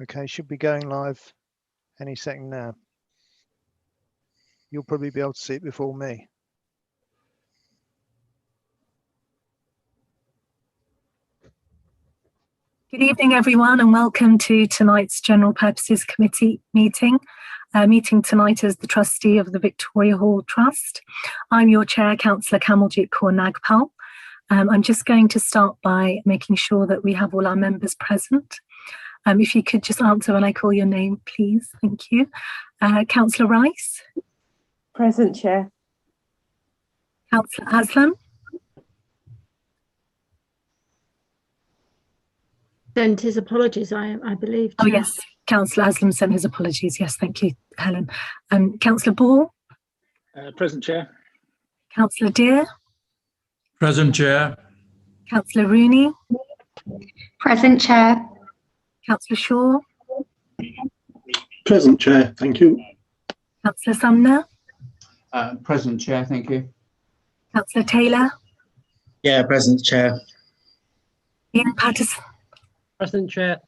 Okay, should be going live any second now. You'll probably be able to see it before me. Good evening, everyone, and welcome to tonight's General Purposes Committee meeting. Meeting tonight as the trustee of the Victoria Hall Trust. I'm your chair, Councillor Kamaljeet Kaur Nagpal. I'm just going to start by making sure that we have all our members present. If you could just answer when I call your name, please. Thank you. Councillor Rice. Present, Chair. Councillor Aslam. Sent his apologies, I believe. Oh, Chair. yes. Councillor Aslam sent his apologies. Yes, thank you, Helen. Councillor Ball. Present, Chair. Councillor Deer. Present, Chair. Councillor Rooney. Present, Chair. Councillor Shaw. Present, Chair. Thank you. Councillor Sumner. Present, Chair. Thank you. Councillor Taylor. Yeah, present, Chair. Ian Patterson. Present, Chair.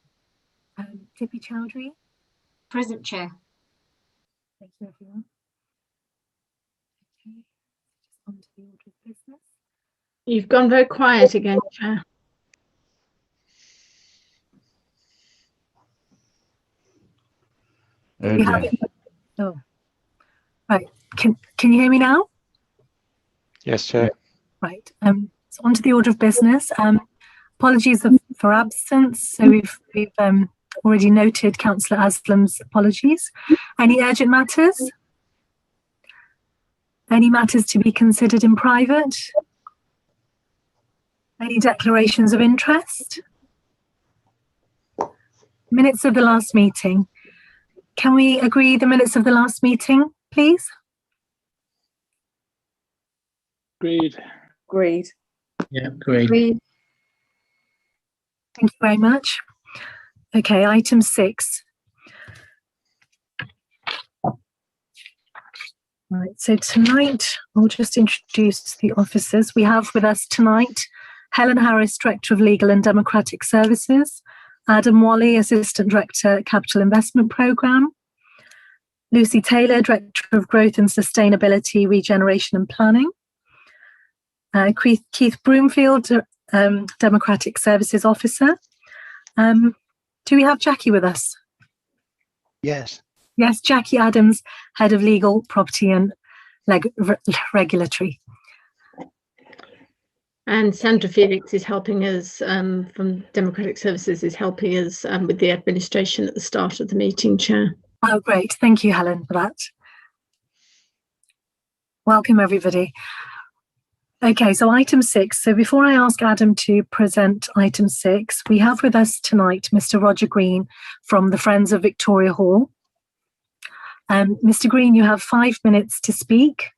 Tippy Chowdhury. Present, Chair. Thank you, everyone. Okay, just on to the order of business. You've gone very quiet again, Chair. You have it. Oh, right. Can you hear me now? Yes, Chair. Right. So on to the order of business. Apologies for absence. So we've already noted Councillor Aslam's apologies. Any urgent matters? Any matters to be considered in private? Any declarations of interest? Minutes of the last meeting. Can we agree the minutes of the last meeting, please? Agreed. Agreed. Yeah, agreed. Agreed. Thank you very much. Okay, item 6. Right, so tonight I'll just introduce the officers. We have with us tonight Helen Harris, Director of Legal and Democratic Services, Adam Wally, Assistant Director, Capital Investment Programme, Lucy Taylor, Director of Growth and Sustainability, Regeneration and Planning, Keith Broomfield, Democratic Services Officer. Do we have Jackie with us? Yes. Yes, Jackie Adams, Head of Legal, Property and Regulatory. And Sandra Felix is helping us from Democratic Services, is helping us with the administration at the start of the meeting, Chair. Oh, great. Thank you, Helen, for that. Welcome, everybody. Okay, so item 6. So before I ask Adam to present item 6, we have with us tonight Mr. Roger Green from the Friends of Victoria Hall. Mr. Green, you have 5 minutes to speak.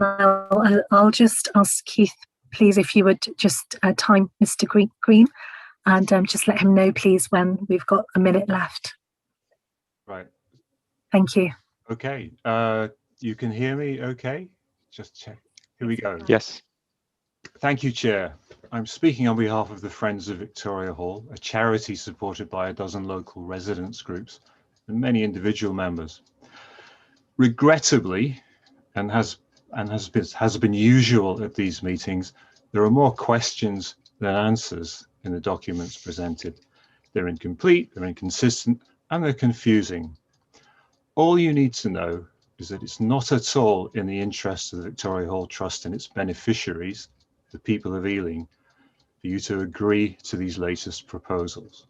I'll just ask Keith, please, if you would just time Mr. Green and just let him know, please, when we've got a minute left. Right. Thank you. Okay. You can hear me okay? Just check. Here we go. Yes. Thank you, Chair. I'm speaking on behalf of the Friends of Victoria Hall, a charity supported by a dozen local residents groups and many individual members. Regrettably, and has been usual at these meetings, there are more questions than answers in the documents presented. They're incomplete, they're inconsistent, and they're confusing. All you need to know is that it's not at all in the interest of the Victoria Hall Trust and its beneficiaries, the people of Ealing, for you to agree to these latest proposals.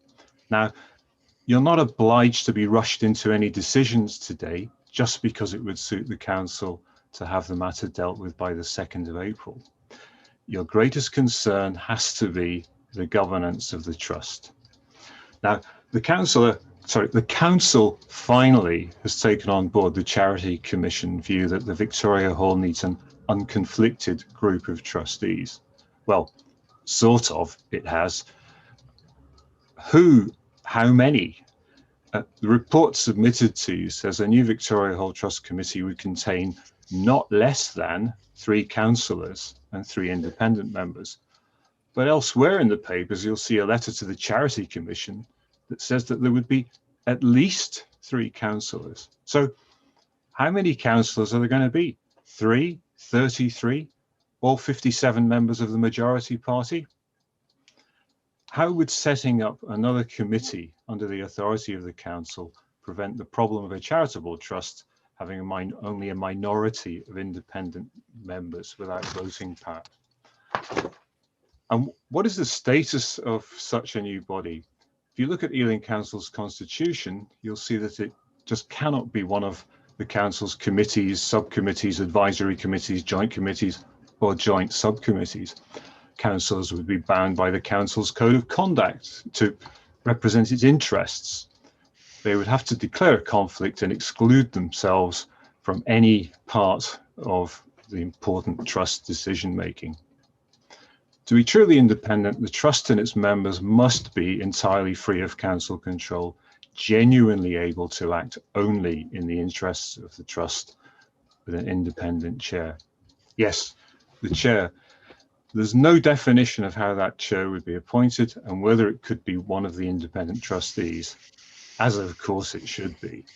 Now, you're not obliged to be rushed into any decisions today just because it would suit the Council to have the matter dealt with by the 2nd of April. Your greatest concern has to be the governance of the Trust. Now, the Council finally has taken on board the Charity Commission view that the Victoria Hall needs an unconflicted group of trustees. Well, sort of, it has. How many? The report submitted to you says a new Victoria Hall Trust Committee would contain not less than 3 councillors and 3 independent members. But elsewhere in the papers, you'll see a letter to the Charity Commission that says that there would be at least 3 councillors. So how many councillors are there going to be? 3, 33, all 57 members of the majority party? How would setting up another committee under the authority of the council prevent the problem of a charitable trust having only a minority of independent members without voting power? And what is the status of such a new body? If you look at Ealing Council's constitution, you'll see that it just cannot be one of the council's committees, subcommittees, advisory committees, joint committees, or joint subcommittees. Councillors would be bound by the council's code of conduct to represent its interests. They would have to declare a conflict and exclude themselves from any part of the important trust decision making. To be truly independent, the trust and its members must be entirely free of council control, genuinely able to act only in the interests of the trust with an independent chair. Yes, the chair. There's no definition of how that chair would be appointed and whether it could be one of the independent trustees, as of course it should be.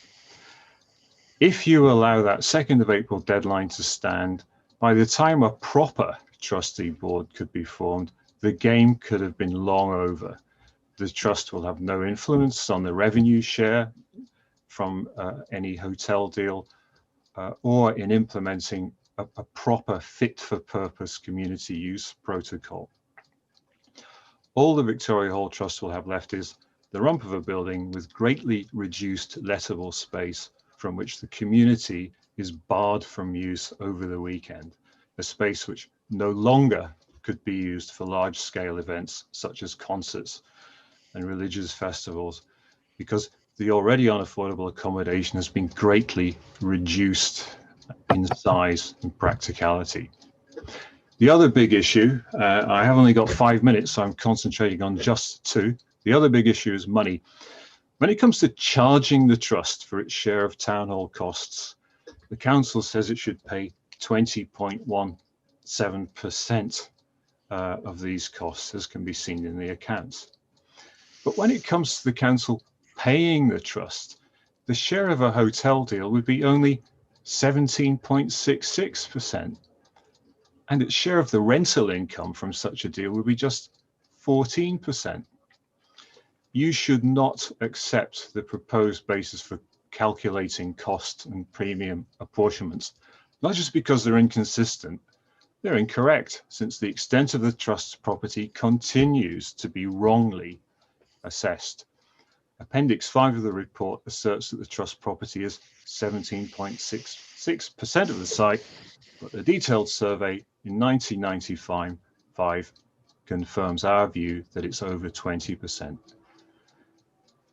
If you allow that 2nd of April deadline to stand, by the time a proper trustee board could be formed, the game could have been long over. The trust will have no influence on the revenue share from any hotel deal or in implementing a proper fit-for-purpose community use protocol. All the Victoria Hall Trust will have left is the rump of a building with greatly reduced lettable space from which the community is barred from use over the weekend, a space which no longer could be used for large-scale events such as concerts and religious festivals, because the already unaffordable accommodation has been greatly reduced in size and practicality. The other big issue, I have only got 5 minutes, so I'm concentrating on just 2. The other big issue is money. When it comes to charging the trust for its share of town hall costs, the council says it should pay 20.17% of these costs, as can be seen in the accounts. But when it comes to the council paying the trust, the share of a hotel deal would be only 17.66%, and its share of the rental income from such a deal would be just 14%. You should not accept the proposed basis for calculating cost and premium apportionments, not just because they're inconsistent, they're incorrect, since the extent of the trust's property continues to be wrongly assessed. Appendix 5 of the report asserts that the trust property is 17.66% of the site, but the detailed survey in 1995 confirms our view that it's over 20%.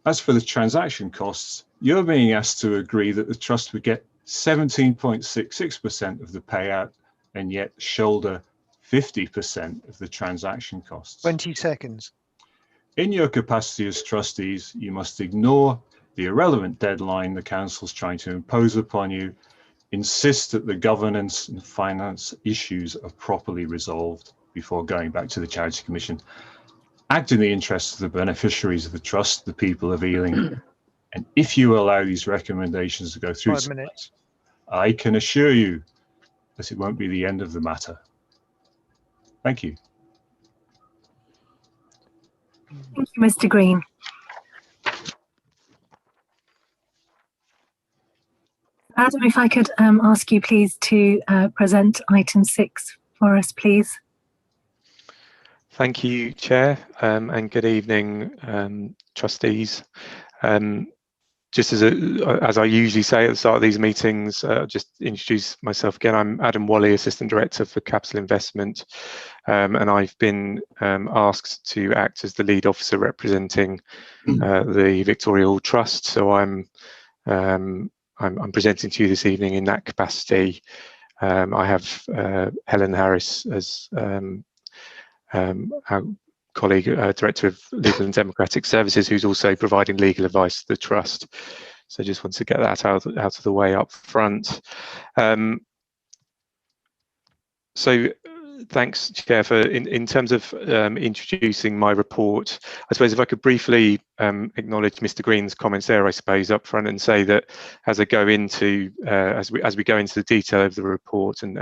As for the transaction costs, you're being asked to agree that the trust would get 17.66% of the payout and yet shoulder 50% of the transaction costs. 20 seconds. In your capacity as trustees, you must ignore the irrelevant deadline the council's trying to impose upon you, insist that the governance and finance issues are properly resolved before going back to the Charity Commission, act in the interests of the beneficiaries of the trust, the people of Ealing, and if you allow these recommendations to go through, 5 minutes. I can assure you that it won't be the end of the matter. Thank you. Thank you, Mr. Green. Adam, if I could ask you please to present item 6 for us, please. Thank you, Chair, and good evening, trustees. Just as I usually say at the start of these meetings, just introduce myself again. I'm Adam Wally, Assistant Director for Capital Investment, and I've been asked to act as the lead officer representing the Victoria Hall Trust. So I'm presenting to you this evening in that capacity. I have Helen Harris as our colleague, Director of Legal and Democratic Services, who's also providing legal advice to the Trust. So I just want to get that out of the way up front. So thanks, Chair, for in terms of introducing my report. I suppose if I could briefly acknowledge Mr. Green's comments there, I suppose, up front, and say that as I go into as we go into the detail of the report, and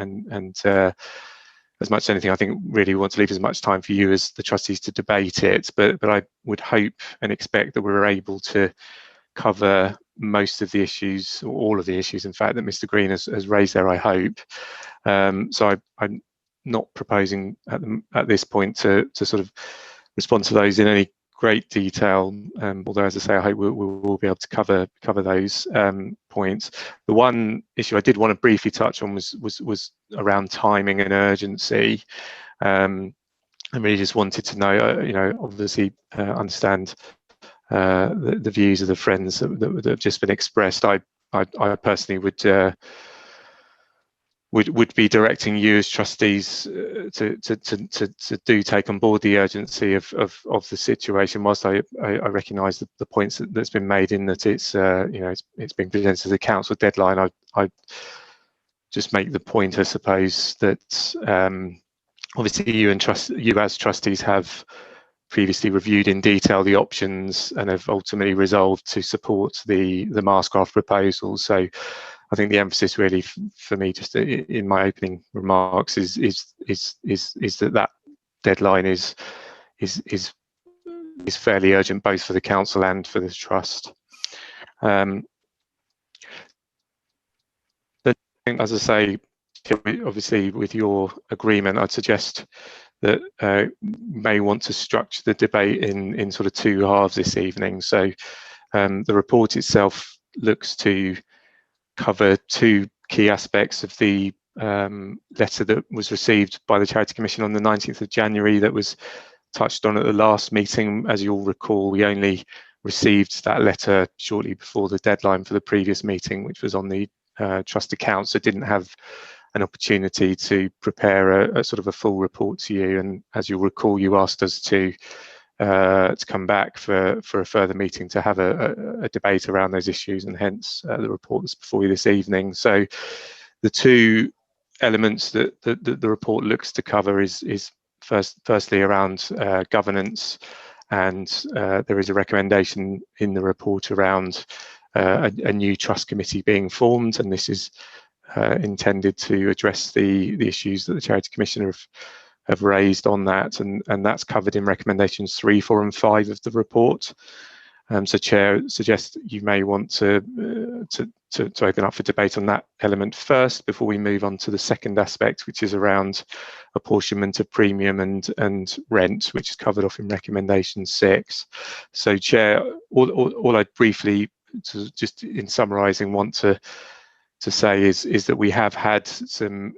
as much as anything, I think really want to leave as much time for you as the trustees to debate it. But I would hope and expect that we're able to cover most of the issues, or all of the issues, in fact, that Mr. Green has raised there, I hope. So I'm not proposing at this point to sort of respond to those in any great detail, although, as I say, I hope we'll be able to cover those points. The one issue I did want to briefly touch on was around timing and urgency. I really just wanted to know, obviously understand the views of the friends that have just been expressed. I personally would be directing you as trustees to do take on board the urgency of the situation. Whilst I recognise the points that's been made in that it's it's been presented as a council deadline, I just make the point, I suppose, that obviously you as trustees have previously reviewed in detail the options and have ultimately resolved to support the Mascraft proposal. So I think the emphasis really for me, just in my opening remarks, is that deadline is fairly urgent, both for the council and for the trust. As I say, obviously with your agreement, I'd suggest that may want to structure the debate in sort of two halves this evening. So the report itself looks to cover two key aspects of the letter that was received by the Charity Commission on the 19th of January that was touched on at the last meeting. As you'll recall, we only received that letter shortly before the deadline for the previous meeting, which was on the trust accounts, so didn't have an opportunity to prepare a sort of a full report to you. And as you'll recall, you asked us to come back for a further meeting to have a debate around those issues, and hence the report that's before you this evening. So the two elements that the report looks to cover is firstly around governance, and there is a recommendation in the report around a new trust committee being formed, and this is intended to address the issues that the Charity Commission have raised on that, and that's covered in recommendations 3, 4 and 5 of the report. So Chair suggests you may want to open up for debate on that element first before we move on to the second aspect, which is around apportionment of premium and rent, which is covered off in recommendation 6. So Chair, all I'd briefly, just in summarising, want to say is that we have had some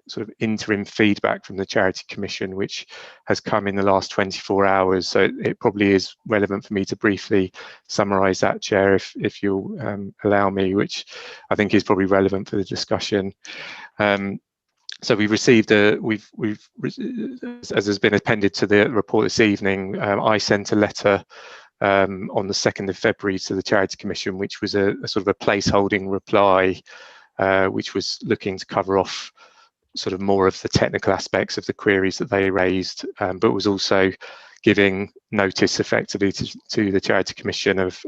sort of interim feedback from the Charity Commission, which has come in the last 24 hours. So it probably is relevant for me to briefly summarise that, Chair, if you'll allow me, which I think is probably relevant for the discussion. So we've received as has been appended to the report this evening, I sent a letter on the 2nd of February to the Charity Commission, which was a sort of a placeholding reply, which was looking to cover off sort of more of the technical aspects of the queries that they raised, but was also giving notice effectively to the Charity Commission of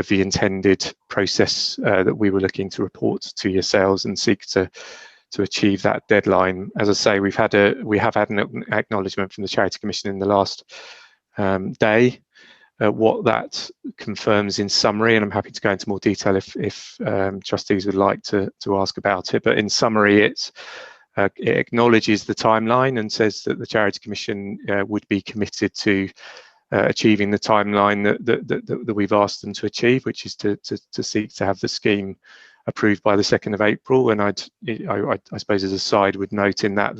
the intended process that we were looking to report to yourselves and seek to achieve that deadline. As I say, we have had an acknowledgement from the Charity Commission in the last day. What that confirms in summary, and I'm happy to go into more detail if trustees would like to ask about it, but in summary, it acknowledges the timeline and says that the Charity Commission would be committed to achieving the timeline that we've asked them to achieve, which is to seek to have the scheme approved by the 2nd of April. And I suppose as a side would note in that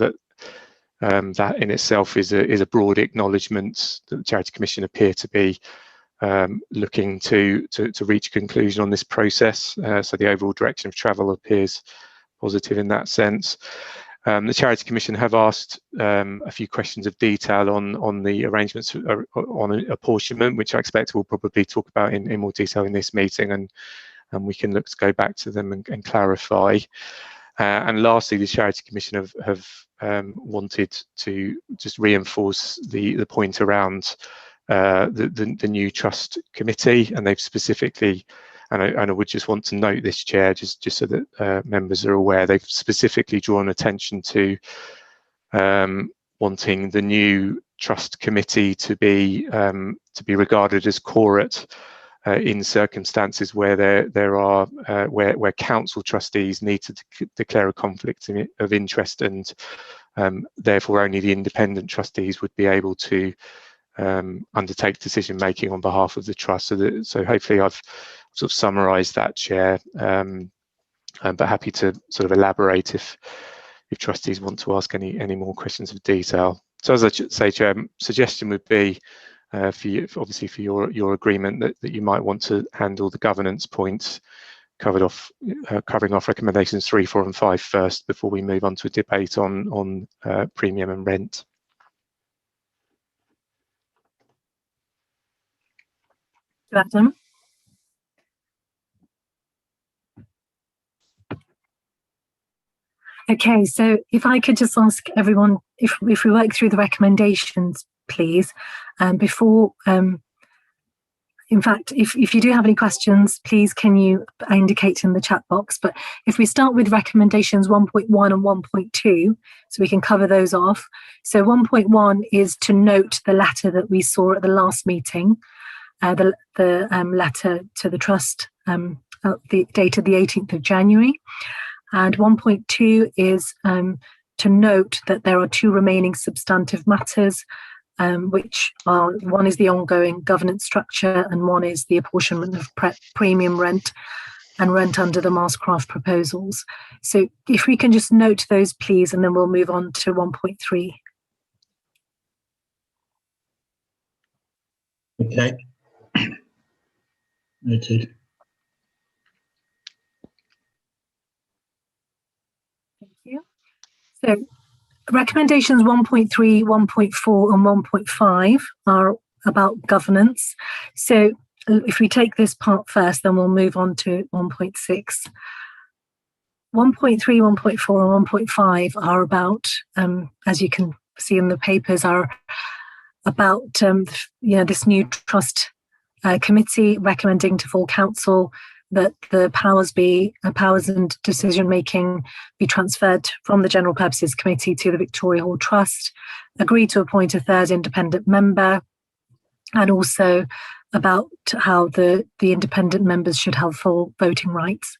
that in itself is a broad acknowledgement that the Charity Commission appear to be looking to reach a conclusion on this process. So the overall direction of travel appears positive in that sense. The Charity Commission have asked a few questions of detail on the arrangements on apportionment, which I expect we'll probably talk about in more detail in this meeting, and we can look to go back to them and clarify. And lastly, the Charity Commission have wanted to just reinforce the point around the new trust committee, and they've specifically, and I would just want to note this, Chair, just so that members are aware, they've specifically drawn attention to wanting the new trust committee to be regarded as corporate in circumstances where there are where council trustees need to declare a conflict of interest, and therefore only the independent trustees would be able to undertake decision making on behalf of the trust. So hopefully I've sort of summarised that, Chair, but happy to sort of elaborate if trustees want to ask any more questions of detail. So as I say, Chair, suggestion would be for you, obviously for your agreement that you might want to handle the governance points covering off recommendations 3, 4 and 5 first before we move on to a debate on premium and rent. Adam? Okay, so if I could just ask everyone, if we work through the recommendations, please, before, in fact, if you do have any questions, please can you indicate in the chat box. But if we start with recommendations 1.1 and 1.2, so we can cover those off. So 1.1 is to note the letter that we saw at the last meeting, the letter to the trust, dated the 18th of January. And 1.2 is to note that there are 2 remaining substantive matters, which are, one is the ongoing governance structure and one is the apportionment of premium rent and rent under the Mastercraft proposals. So if we can just note those, please, and then we'll move on to 1.3. Okay. Noted. Thank you. So recommendations 1.3, 1.4 and 1.5 are about governance. So if we take this part first, then we'll move on to 1.6. 1.3, 1.4 and 1.5 are about, as you can see in the papers, are about this new trust committee recommending to full council that the powers and decision making be transferred from the General Purposes Committee to the Victoria Hall Trust, agree to appoint a 3rd independent member, and also about how the independent members should have full voting rights.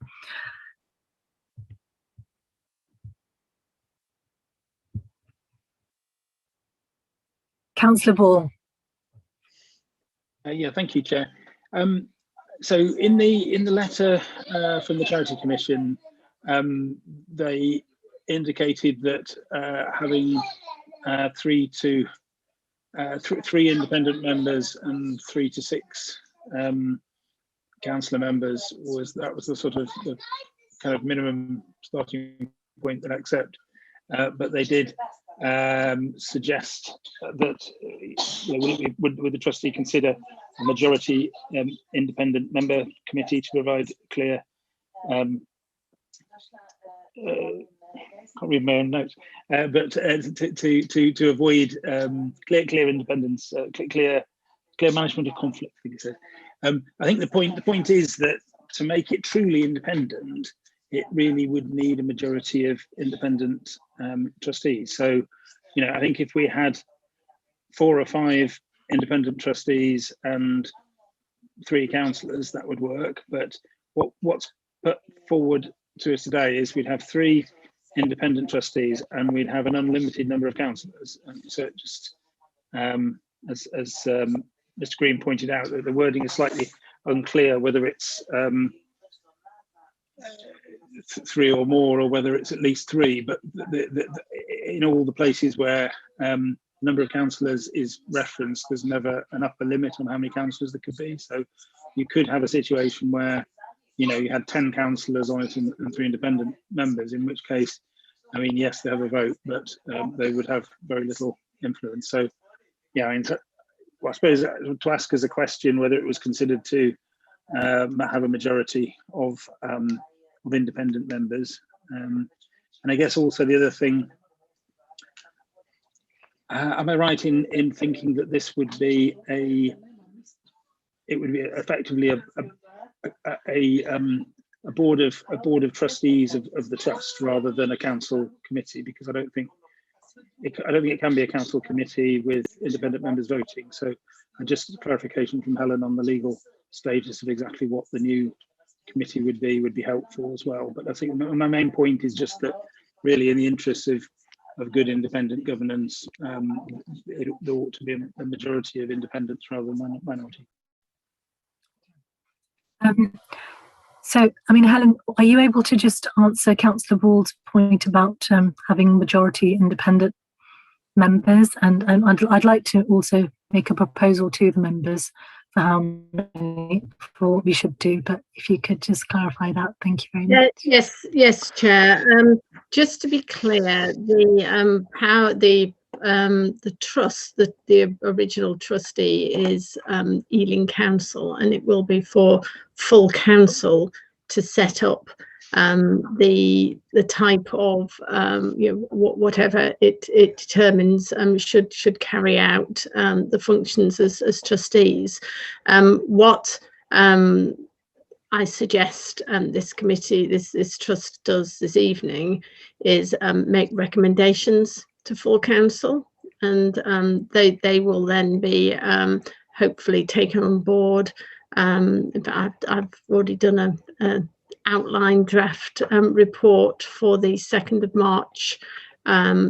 Councillor Ball. Yeah, thank you, Chair. So in the letter from the Charity Commission, they indicated that having 3 independent members and 3 to 6 councillor members was the sort of the kind of minimum starting point that I accept. But they did suggest that would the trustee consider a majority independent member committee to provide clear can't read my own notes, but to avoid clear independence, clear management of conflict, I think it says. I think the point is that to make it truly independent, it really would need a majority of independent trustees. So, I think if we had 4 or 5 independent trustees and 3 councillors, that would work. But what's put forward to us today is we'd have 3 independent trustees and we'd have an unlimited number of councillors. And so it just, as Mr. Green pointed out, that the wording is slightly unclear whether it's 3 or more, or whether it's at least 3, but in all the places where number of councillors is referenced, there's never an upper limit on how many councillors there could be. So you could have a situation where you had 10 councillors on it and 3 independent members, in which case, I mean, yes, they have a vote, but they would have very little influence. So yeah, I suppose to ask as a question whether it was considered to have a majority of independent members. And I guess also the other thing, am I right in thinking that this would be effectively a board of trustees of the trust rather than a council committee? Because I don't think it can be a council committee with independent members voting. So just clarification from Helen on the legal status of exactly what the new committee would be helpful as well. But I think my main point is just that really in the interests of good independent governance, there ought to be a majority of independents rather than minority. So, I mean, Helen, are you able to just answer Councillor Ball's point about having majority independent members? And I'd like to also make a proposal to the members for how many for what we should do. But if you could just clarify that, thank you very much. Yes, Chair. Just to be clear, the trust, the original trustee is Ealing Council, and it will be for full council to set up the type of whatever it determines should carry out the functions as trustees. What I suggest this committee, this trust does this evening is make recommendations to full council, and they will then be hopefully taken on board. I've already done an outline draft report for the 2nd of March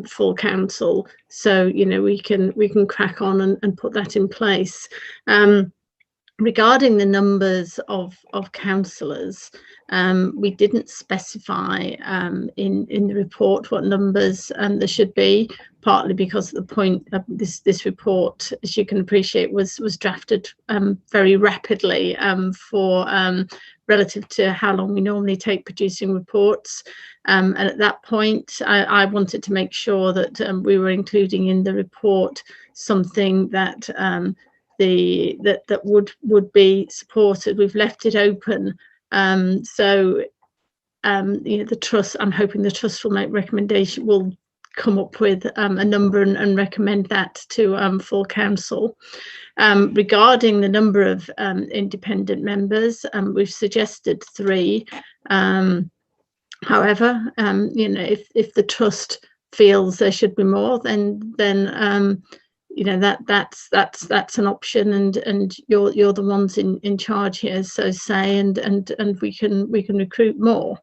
full council, so we can crack on and put that in place. Regarding the numbers of councillors, we didn't specify in the report what numbers there should be, partly because the point of this report, as you can appreciate, was drafted very rapidly for relative to how long we normally take producing reports. And at that point, I wanted to make sure that we were including in the report something that that would be supported. We've left it open, so the trust, I'm hoping the trust will make recommendation, will come up with a number and recommend that to full council. Regarding the number of independent members, we've suggested 3. However, if the trust feels there should be more, then that's an option, and you're the ones in charge here, so say, and we can recruit more.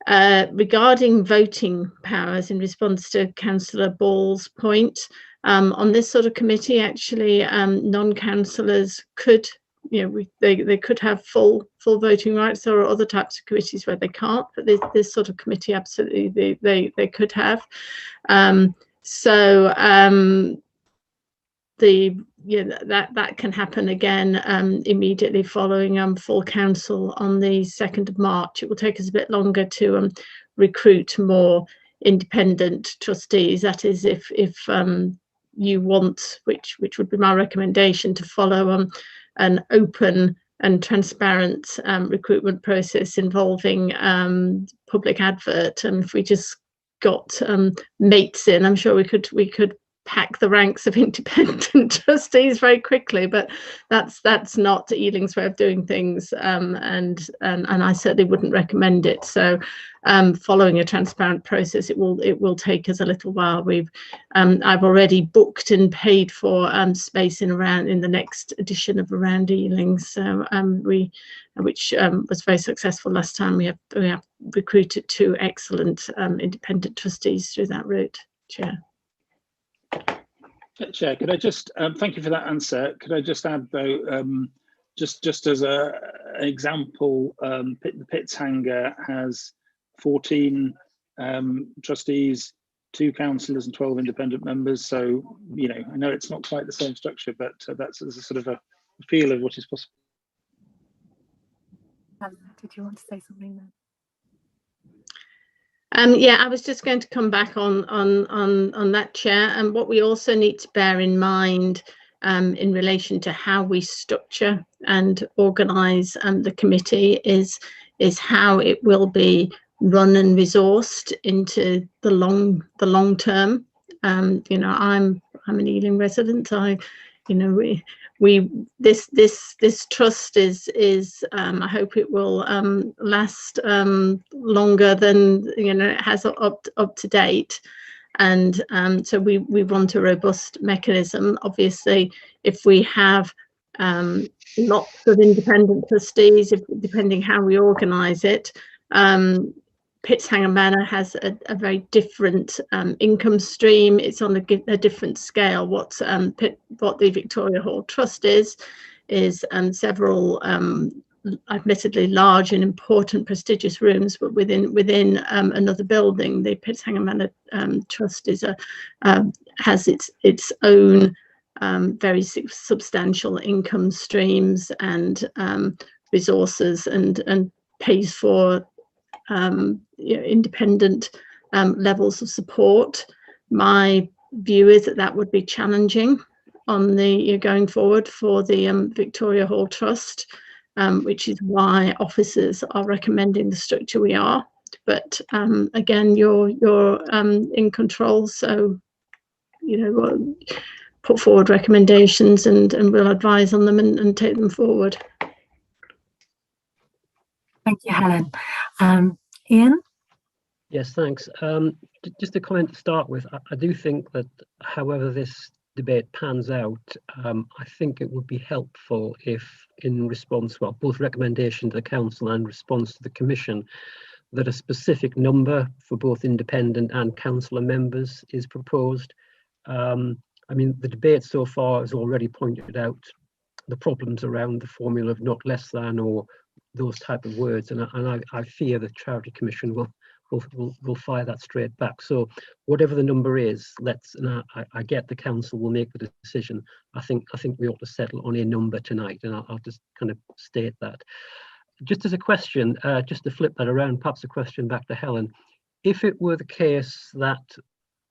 Regarding voting powers, in response to Councillor Ball's point, on this sort of committee, actually, non-councillors could, they could have full voting rights. There are other types of committees where they can't, but this sort of committee, absolutely, they could have. So that can happen again immediately following full council on the 2nd of March. It will take us a bit longer to recruit more independent trustees. That is, if you want, which would be my recommendation, to follow an open and transparent recruitment process involving public advert. And if we just got mates in, I'm sure we could pack the ranks of independent trustees very quickly, but that's not Ealing's way of doing things, and I certainly wouldn't recommend it. So following a transparent process, it will take us a little while. I've already booked and paid for space in the next edition of Around Ealing, so which was very successful last time. We have recruited 2 excellent independent trustees through that route. Chair. Chair, could I just thank you for that answer? Could I just add, though, just as an example, the Pitts Hangar has 14 trustees, 2 councillors, and 12 independent members. So I know it's not quite the same structure, but that's a sort of a feel of what is possible. Did you want to say something then? Yeah, I was just going to come back on that, Chair. And what we also need to bear in mind in relation to how we structure and organise the committee is how it will be run and resourced into the long term. You know, I'm an Ealing resident. This trust is I hope it will last longer than, you know, it has up to date. And so we want a robust mechanism. Obviously, if we have lots of independent trustees, depending how we organise it, Pitshanger Manor has a very different income stream. It's on a different scale. What the Victoria Hall Trust is several admittedly large and important prestigious rooms, but within another building. The Pitshanger Manor Trust has its own very substantial income streams and resources, and pays for independent levels of support. My view is that would be challenging on the going forward for the Victoria Hall Trust, which is why officers are recommending the structure we are. But again, you're in control, so you know, we'll put forward recommendations and we'll advise on them and take them forward. Thank you, Helen. Ian? Yes, thanks. Just a comment to start with. I do think that however this debate pans out, I think it would be helpful if, in response, well, both recommendation to the council and response to the commission, that a specific number for both independent and councillor members is proposed. I mean, the debate so far has already pointed out the problems around the formula of not less than or those type of words, and I fear the Charity Commission will fire that straight back. So whatever the number is, and I get the council will make the decision. I think we ought to settle on a number tonight, and I'll just kind of state that. Just as a question, just to flip that around, perhaps a question back to Helen. If it were the case that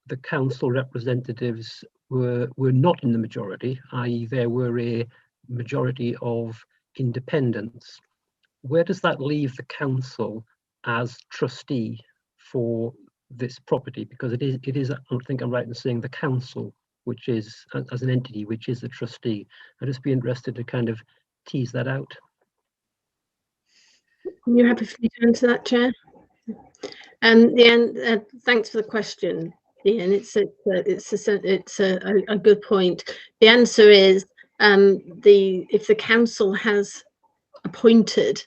the council representatives were not in the majority, i.e. there were a majority of independents, where does that leave the council as trustee for this property? Because it is, I think I'm right in saying, the council, which is, as an entity, which is the trustee. I'd just be interested to kind of tease that out. Are you happy for me to answer that, Chair? Ian, thanks for the question, Ian. It's a good point. The answer is if the council has appointed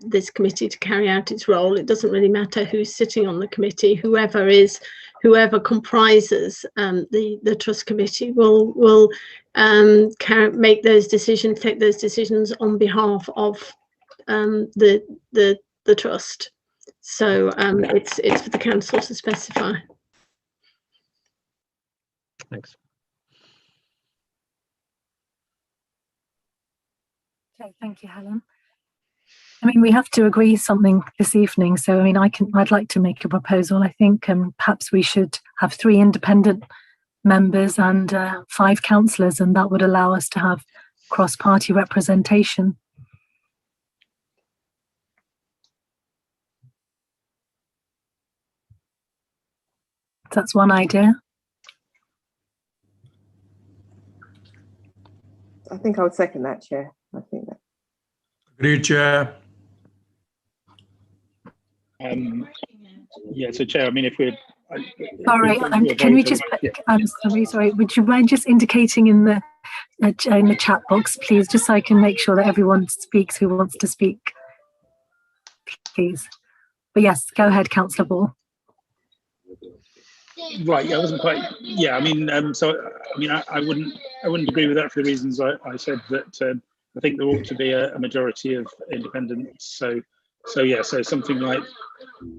this committee to carry out its role, it doesn't really matter who's sitting on the committee. Whoever comprises the trust committee will make those decisions, take those decisions on behalf of the trust. So it's for the council to specify. Thanks. Okay, thank you, Helen. I mean, we have to agree something this evening, so I mean, I'd like to make a proposal. I think perhaps we should have 3 independent members and 5 councillors, and that would allow us to have cross-party representation. That's one idea. I think I would second that, Chair. I think that. Agreed, Chair. Yeah, so Chair, I mean, if we're... Sorry, can we just... I'm sorry. Would you mind just indicating in the chat box, please, just so I can make sure that everyone speaks who wants to speak, please. But yes, go ahead, Councillor Ball. Right, I wasn't quite. Yeah, I mean, so I mean, I wouldn't agree with that for the reasons I said. That I think there ought to be a majority of independents. So yeah, so something like,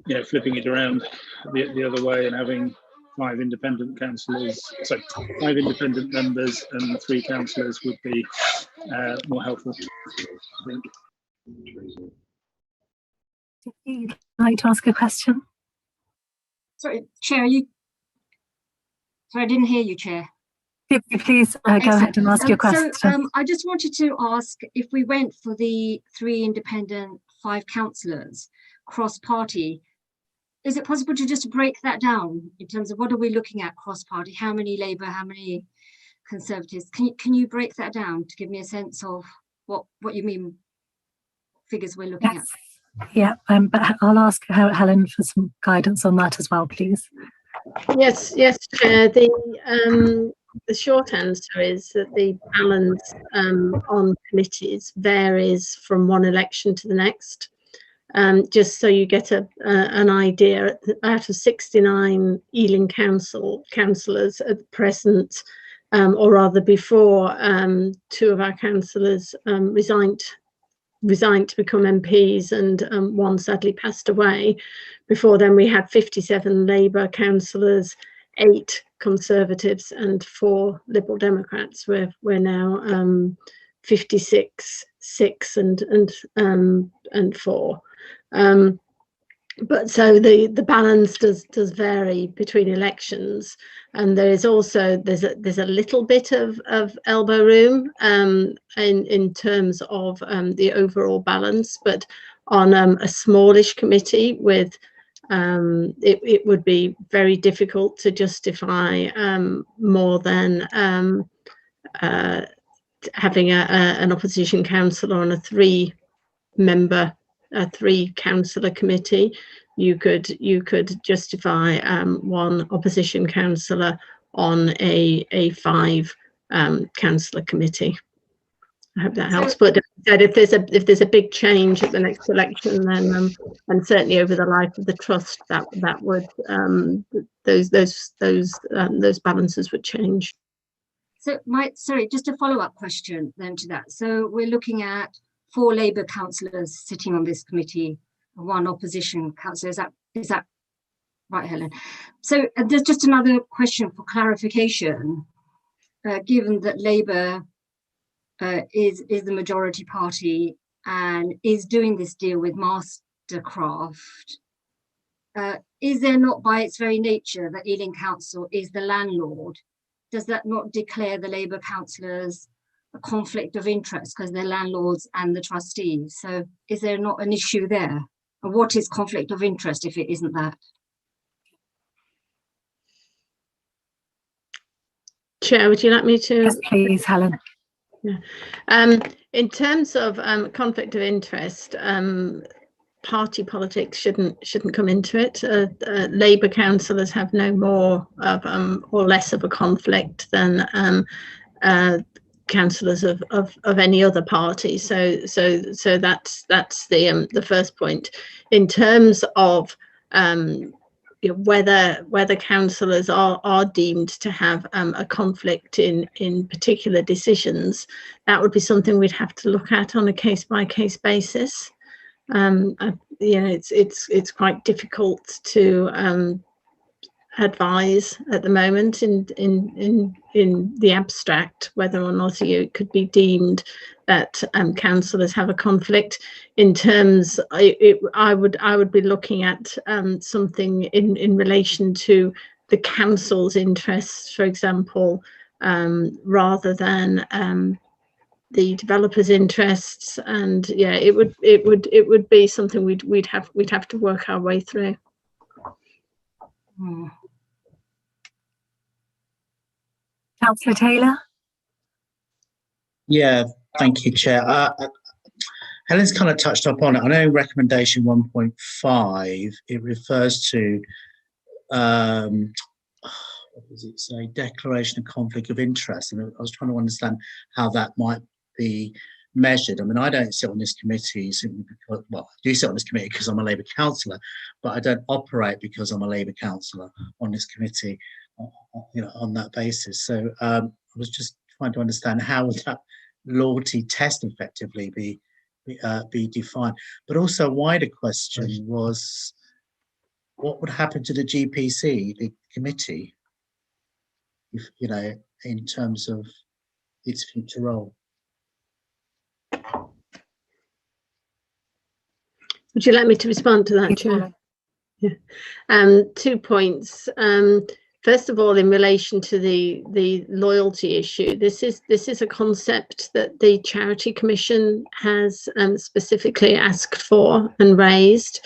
you know, flipping it around the other way and having 5 independent councillors, so 5 independent members and 3 councillors would be more helpful, I think. You'd like to ask a question? Sorry, Chair, Sorry, I didn't hear you, Chair. Please go ahead and ask your question. So I just wanted to ask, if we went for the 3 independent, 5 councillors cross-party, is it possible to just break that down in terms of what are we looking at cross-party? How many Labour, how many Conservatives? Can you break that down to give me a sense of what you mean figures we're looking at? Yeah, but I'll ask Helen for some guidance on that as well, please. Yes, Chair. The short answer is that the balance on committees varies from one election to the next. Just so you get an idea, out of 69 Ealing councillors at present, or rather before, 2 of our councillors resigned to become MPs, and 1 sadly passed away. Before then, we had 57 Labour councillors, 8 Conservatives, and 4 Liberal Democrats. We're now 56, 6, and 4. But so the balance does vary between elections, and there is also there's a little bit of elbow room in terms of the overall balance, but on a smallish committee with it would be very difficult to justify more than having an opposition councillor on a 3-councillor committee. You could justify 1 opposition councillor on a 5-councillor committee. I hope that helps. But if there's a big change at the next election, then and certainly over the life of the trust, that would those balances would change. So just a follow-up question then to that. So we're looking at 4 Labour councillors sitting on this committee, 1 opposition councillor. Is that right, Helen? So there's just another question for clarification. Given that Labour is the majority party and is doing this deal with Mastercraft, is there not, by its very nature, that Ealing Council is the landlord? Does that not declare the Labour councillors a conflict of interest because they're landlords and the trustees? So is there not an issue there? And what is conflict of interest if it isn't that? Chair, would you like me to? Yes, please, Helen. Yeah. In terms of conflict of interest, party politics shouldn't come into it. Labour councillors have no more of or less of a conflict than councillors of any other party. So that's the first point. In terms of whether councillors are deemed to have a conflict in particular decisions, that would be something we'd have to look at on a case-by-case basis. It's quite difficult to advise at the moment in the abstract whether or not it could be deemed that councillors have a conflict. In terms, I would be looking at something in relation to the council's interests, for example, rather than the developers' interests, and yeah, it would be something we'd have to work our way through. Councillor Taylor. Yeah, thank you, Chair. Helen's kind of touched upon it. I know recommendation 1.5, it refers to what does it say? Declaration of conflict of interest. And I was trying to understand how that might be measured. I mean, I don't sit on this committee simply because, well, I do sit on this committee because I'm a Labour councillor, but I don't operate because I'm a Labour councillor on this committee, on that basis. So I was just trying to understand how would that loyalty test effectively be defined. But also a wider question was, what would happen to the GPC, the committee, if, in terms of its future role? Would you like me to respond to that, Chair? Yeah. 2 points. first of all, in relation to the loyalty issue, this is a concept that the Charity Commission has specifically asked for and raised.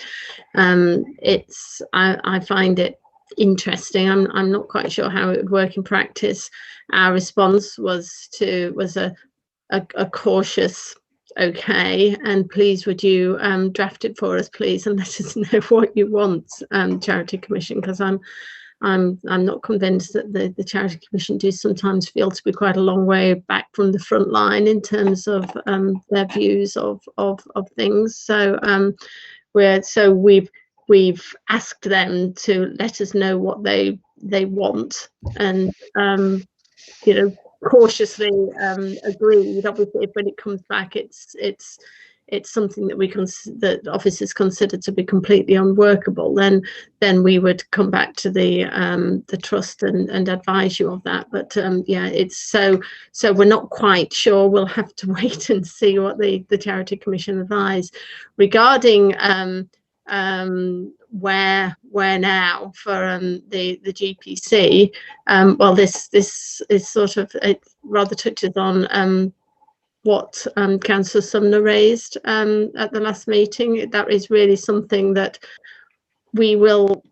I find it interesting. I'm not quite sure how it would work in practice. Our response was a cautious okay, and please would you draft it for us, please, and let us know what you want, Charity Commission, because I'm not convinced that the Charity Commission do sometimes feel to be quite a long way back from the front line in terms of their views of things. So we've asked them to let us know what they want, and cautiously agreed. Obviously, if when it comes back, it's something that that officers consider to be completely unworkable, then we would come back to the trust and advise you of that. But yeah, it's so we're not quite sure. We'll have to wait and see what the Charity Commission advise regarding where now for the GPC. Well, this is sort of, it rather touches on what Councillor Sumner raised at the last meeting. That is really something that we will,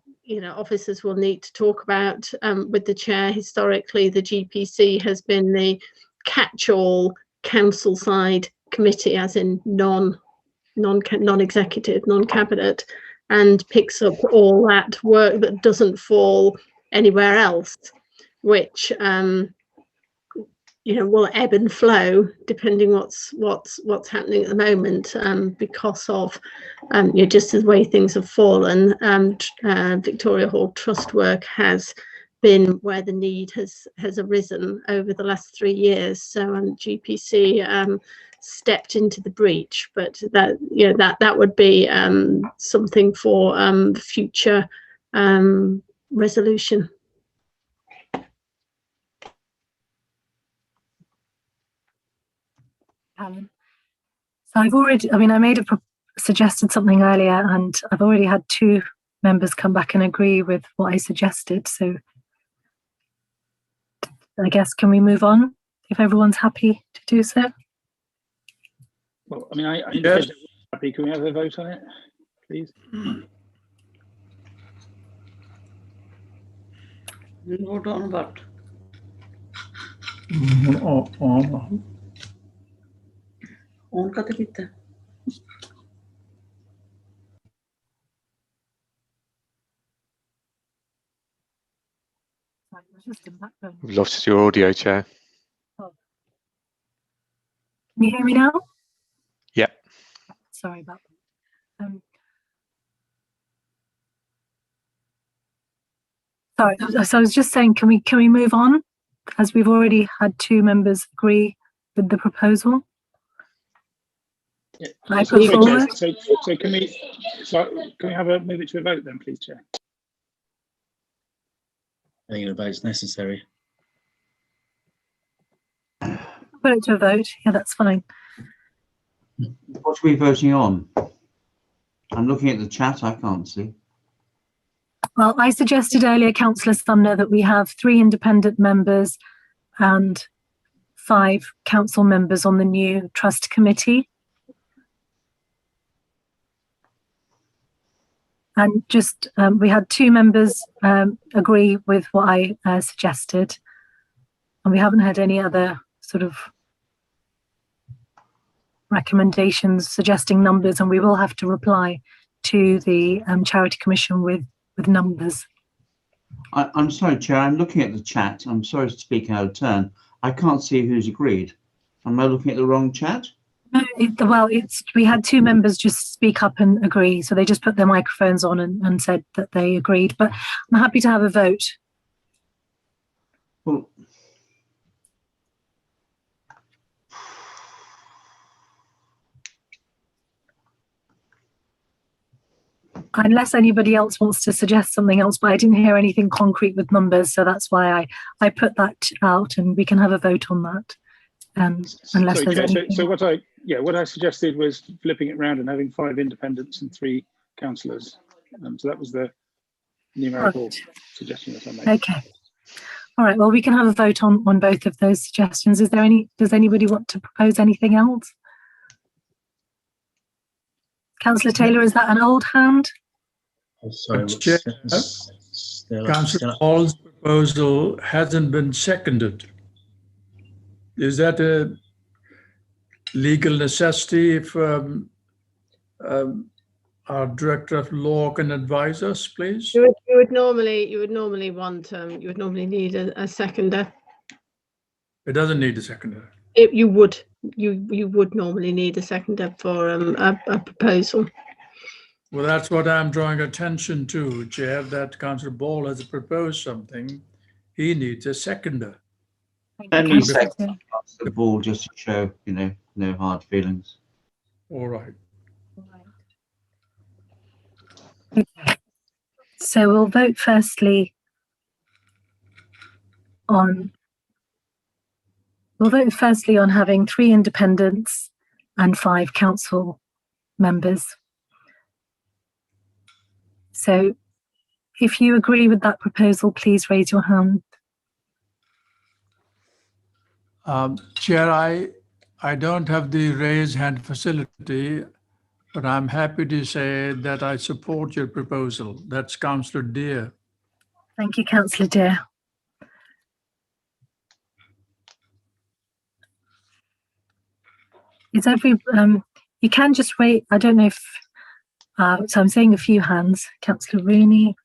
officers will need to talk about with the chair. Historically, the GPC has been the catch-all council side committee, as in non-executive, non-cabinet, and picks up all that work that doesn't fall anywhere else, which will ebb and flow depending what's happening at the moment, because of just the way things have fallen. Victoria Hall Trust work has been where the need has arisen over the last 3 years. So GPC stepped into the breach, but that would be something for future resolution. So I suggested something earlier, and I've already had 2 members come back and agree with what I suggested. So I guess, can we move on if everyone's happy to do so? Well, I indicated happy. Can we have a vote on it, please? Vote on what? On kata kita. We've lost your audio, Chair. Oh. Can you hear me now? Yeah. Sorry about that. Sorry, so I was just saying, can we move on, as we've already had 2 members agree with the proposal? Yeah. I put forward. So can we move it to a vote then, please, Chair? I think a vote's necessary. Put it to a vote. Yeah, that's fine. What are we voting on? I'm looking at the chat. I can't see. Well, I suggested earlier, Councillor Sumner, that we have 3 independent members and 5 council members on the new trust committee. And just we had 2 members agree with what I suggested, and we haven't had any other sort of recommendations suggesting numbers, and we will have to reply to the Charity Commission with numbers. I'm sorry, Chair. I'm looking at the chat. I'm sorry to speak out of turn. I can't see who's agreed. Am I looking at the wrong chat? No, we had 2 members just speak up and agree, so they just put their microphones on and said that they agreed. But I'm happy to have a vote. Well, unless anybody else wants to suggest something else, but I didn't hear anything concrete with numbers, so that's why I put that out, and we can have a vote on that. Unless there's anything. So what I suggested was flipping it around and having 5 independents and 3 councillors. So that was the numerical suggestion that I made. Okay. All right, well, we can have a vote on both of those suggestions. Does anybody want to propose anything else? Councillor Taylor, is that an old hand? Oh, sorry, Chair, Councillor Hall's proposal hasn't been seconded. Is that a legal necessity if our Director of Law can advise us, please? You would normally want you would normally need a seconder. It doesn't need a seconder. You would normally need a seconder for a proposal. Well, that's what I'm drawing attention to, Chair, that Councillor Ball has proposed something. He needs a seconder. Only second the ball, just to show, no hard feelings. All right. Okay. So we'll vote firstly on having 3 independents and 5 council members. So if you agree with that proposal, please raise your hand. Chair, I don't have the raise hand facility, but I'm happy to say that I support your proposal. That's Councillor Dear. Thank you, Councillor Dear. Is you can just wait. I don't know if, so I'm saying a few hands. Councillor Rooney,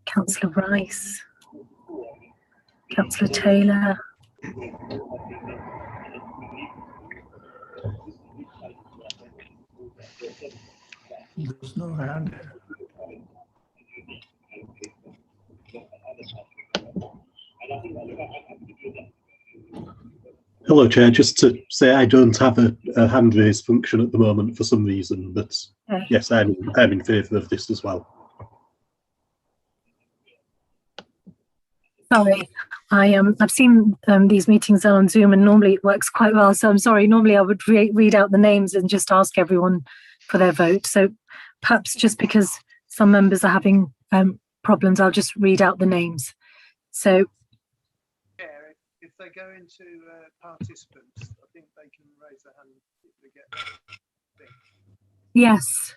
Councillor Rice, Councillor Taylor. There's no hand here. Hello, Chair. Just to say, I don't have a hand raise function at the moment for some reason, but Okay. yes, I'm in favour of this as well. Sorry, I've seen these meetings on Zoom, and normally it works quite well. So I'm sorry. Normally I would read out the names and just ask everyone for their vote. So perhaps just because some members are having problems, I'll just read out the names. So if they go into participants, I think they can raise their hand if they get that. yes,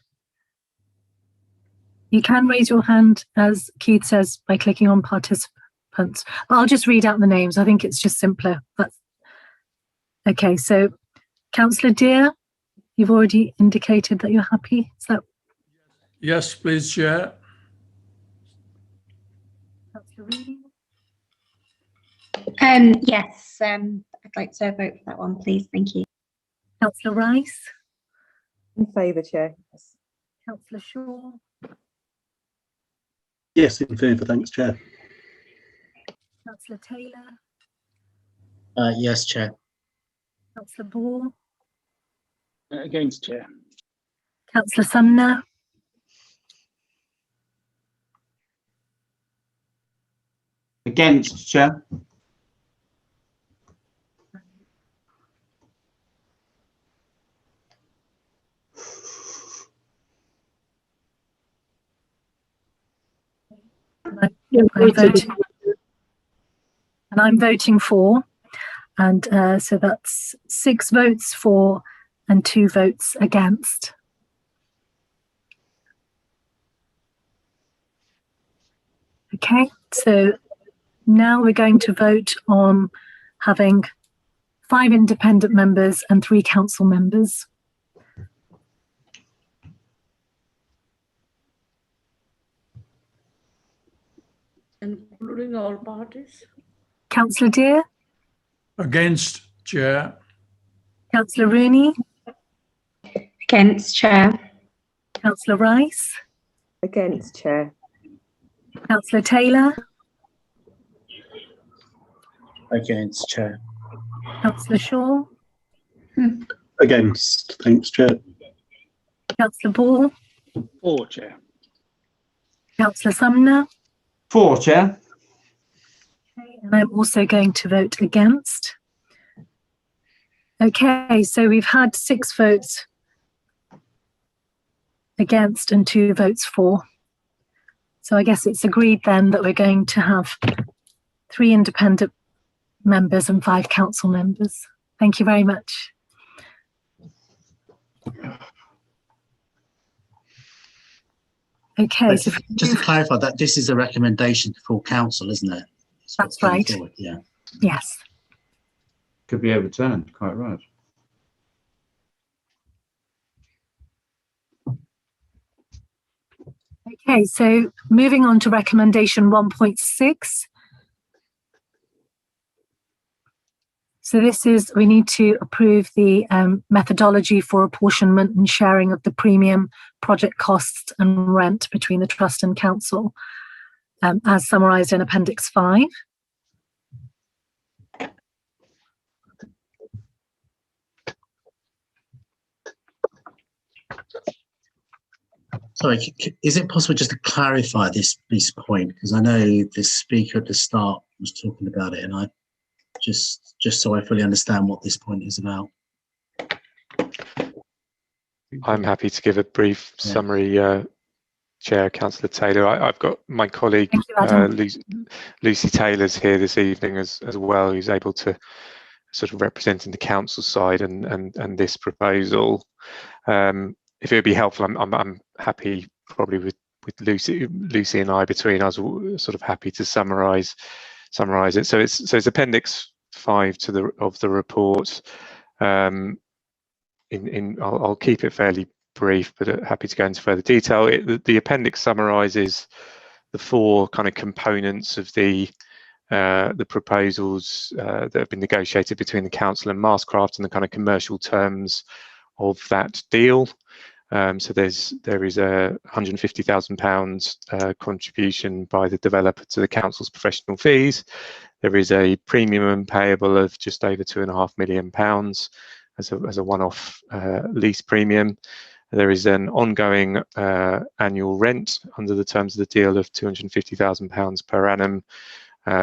you can raise your hand, as Keith says, by clicking on participants. I'll just read out the names. I think it's just simpler. That's okay. So Councillor Dear, you've already indicated that you're happy. Is that? Yes, please, Chair. Councillor Rooney? Yes, I'd like to vote for that one, please. Thank you. Councillor Rice? In favour, Chair. Yes. Councillor Shaw? Yes, in favour. Thanks, Chair. Councillor Taylor? Yes, Chair. Councillor Ball? Against, Chair. Councillor Sumner? Against, Chair. I'm voting for, and so that's 6 votes for and 2 votes against. Okay, so now we're going to vote on having 5 independent members and 3 council members. Including all parties. Councillor Dear? Against, Chair. Councillor Rooney? Against, Chair. Councillor Rice? Against, Chair. Councillor Taylor? Against, Chair. Councillor Shaw? Against. Thanks, Chair. Councillor Ball? For, Chair. Councillor Sumner? For, Chair. Okay, and I'm also going to vote against. Okay, so we've had 6 votes against and 2 votes for. So I guess it's agreed then that we're going to have 3 independent members and 5 council members. Thank you very much. Okay, so just to clarify that this is a recommendation to full council, isn't it? That's right. Forward. Yeah. Yes. Could be overturned, quite right. Okay, so moving on to recommendation 1.6. So this is, we need to approve the methodology for apportionment and sharing of the premium, project costs and rent between the trust and council, as summarised in Appendix 5. Sorry, is it possible just to clarify this point? Because I know the speaker at the start was talking about it, and I just so I fully understand what this point is about. I'm happy to give a brief summary, Chair, Councillor Taylor. I've got my colleague Lucy Taylor's here this evening as well, who's able to sort of representing the council side and this proposal. If it would be helpful, I'm happy probably with Lucy and I between us, sort of happy to summarise it. So it's Appendix 5 of the report. I'll keep it fairly brief, but happy to go into further detail. The appendix summarises the 4 kind of components of the proposals that have been negotiated between the council and Mastercraft and the kind of commercial terms of that deal. So there is a £150,000 contribution by the developer to the council's professional fees. There is a premium payable of just over £2.5 million as a one-off lease premium. There is an ongoing annual rent under the terms of the deal of £250,000 per annum,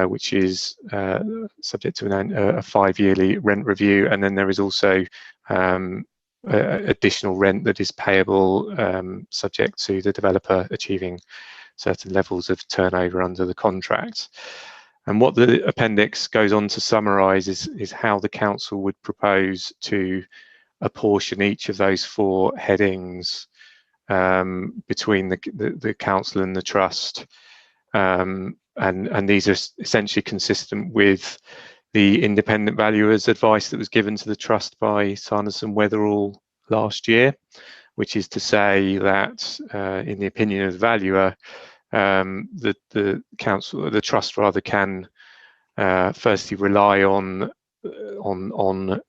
which is subject to a 5-yearly rent review. And then there is also additional rent that is payable subject to the developer achieving certain levels of turnover under the contract. And what the appendix goes on to summarise is how the council would propose to apportion each of those 4 headings between the council and the trust. And these are essentially consistent with the independent valuer's advice that was given to the trust by Sanderson Weatherall last year, which is to say that in the opinion of the valuer, the trust rather can firstly rely on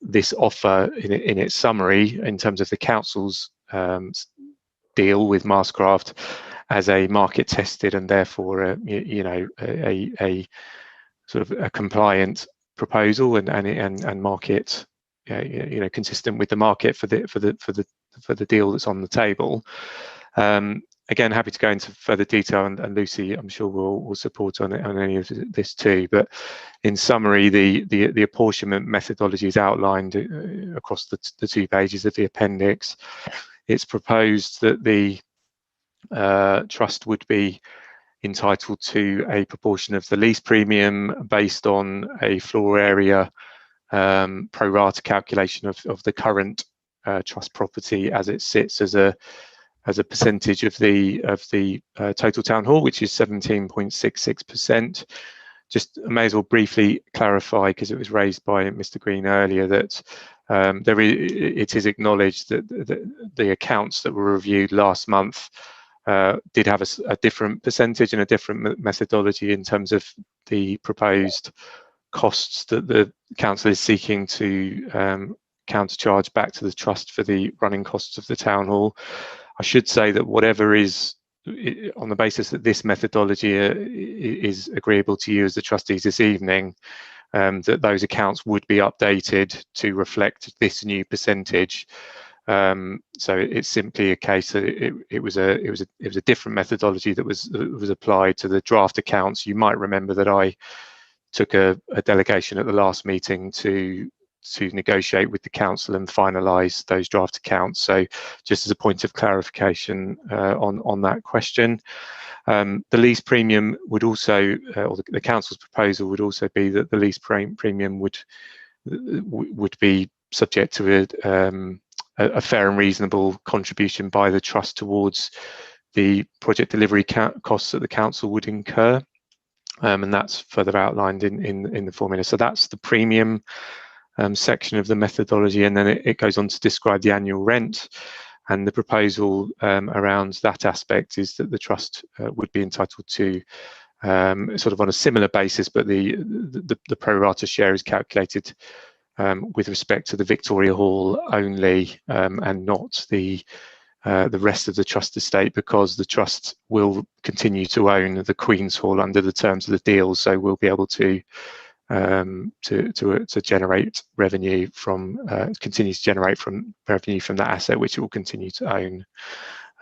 this offer in its summary in terms of the council's deal with Mastercraft as a market tested and therefore a sort of a compliant proposal and market consistent with the market for the deal that's on the table. Again, happy to go into further detail, and Lucy, I'm sure will support on any of this too. But in summary, the apportionment methodology is outlined across the 2 pages of the appendix. It's proposed that the trust would be entitled to a proportion of the lease premium based on a floor area pro rata calculation of the current trust property as it sits as a percentage of the total town hall, which is 17.66%. Just I may as well briefly clarify, because it was raised by Mr. Green earlier, that it is acknowledged that the accounts that were reviewed last month did have a different percentage and a different methodology in terms of the proposed costs that the council is seeking to countercharge back to the trust for the running costs of the town hall. I should say that whatever is, on the basis that this methodology is agreeable to you as the trustees this evening, that those accounts would be updated to reflect this new percentage. So it's simply a case that it was a different methodology that was applied to the draft accounts. You might remember that I took a delegation at the last meeting to negotiate with the council and finalise those draft accounts. So just as a point of clarification on that question. The lease premium would also, or the council's proposal would also be that the lease premium would be subject to a fair and reasonable contribution by the trust towards the project delivery costs that the council would incur, and that's further outlined in the formula. So that's the premium section of the methodology, and then it goes on to describe the annual rent. And the proposal around that aspect is that the trust would be entitled to sort of on a similar basis, but the pro rata share is calculated with respect to the Victoria Hall only, and not the rest of the trust estate, because the trust will continue to own the Queen's Hall under the terms of the deal. So we'll be able to generate revenue from continue to generate from revenue from that asset, which it will continue to own.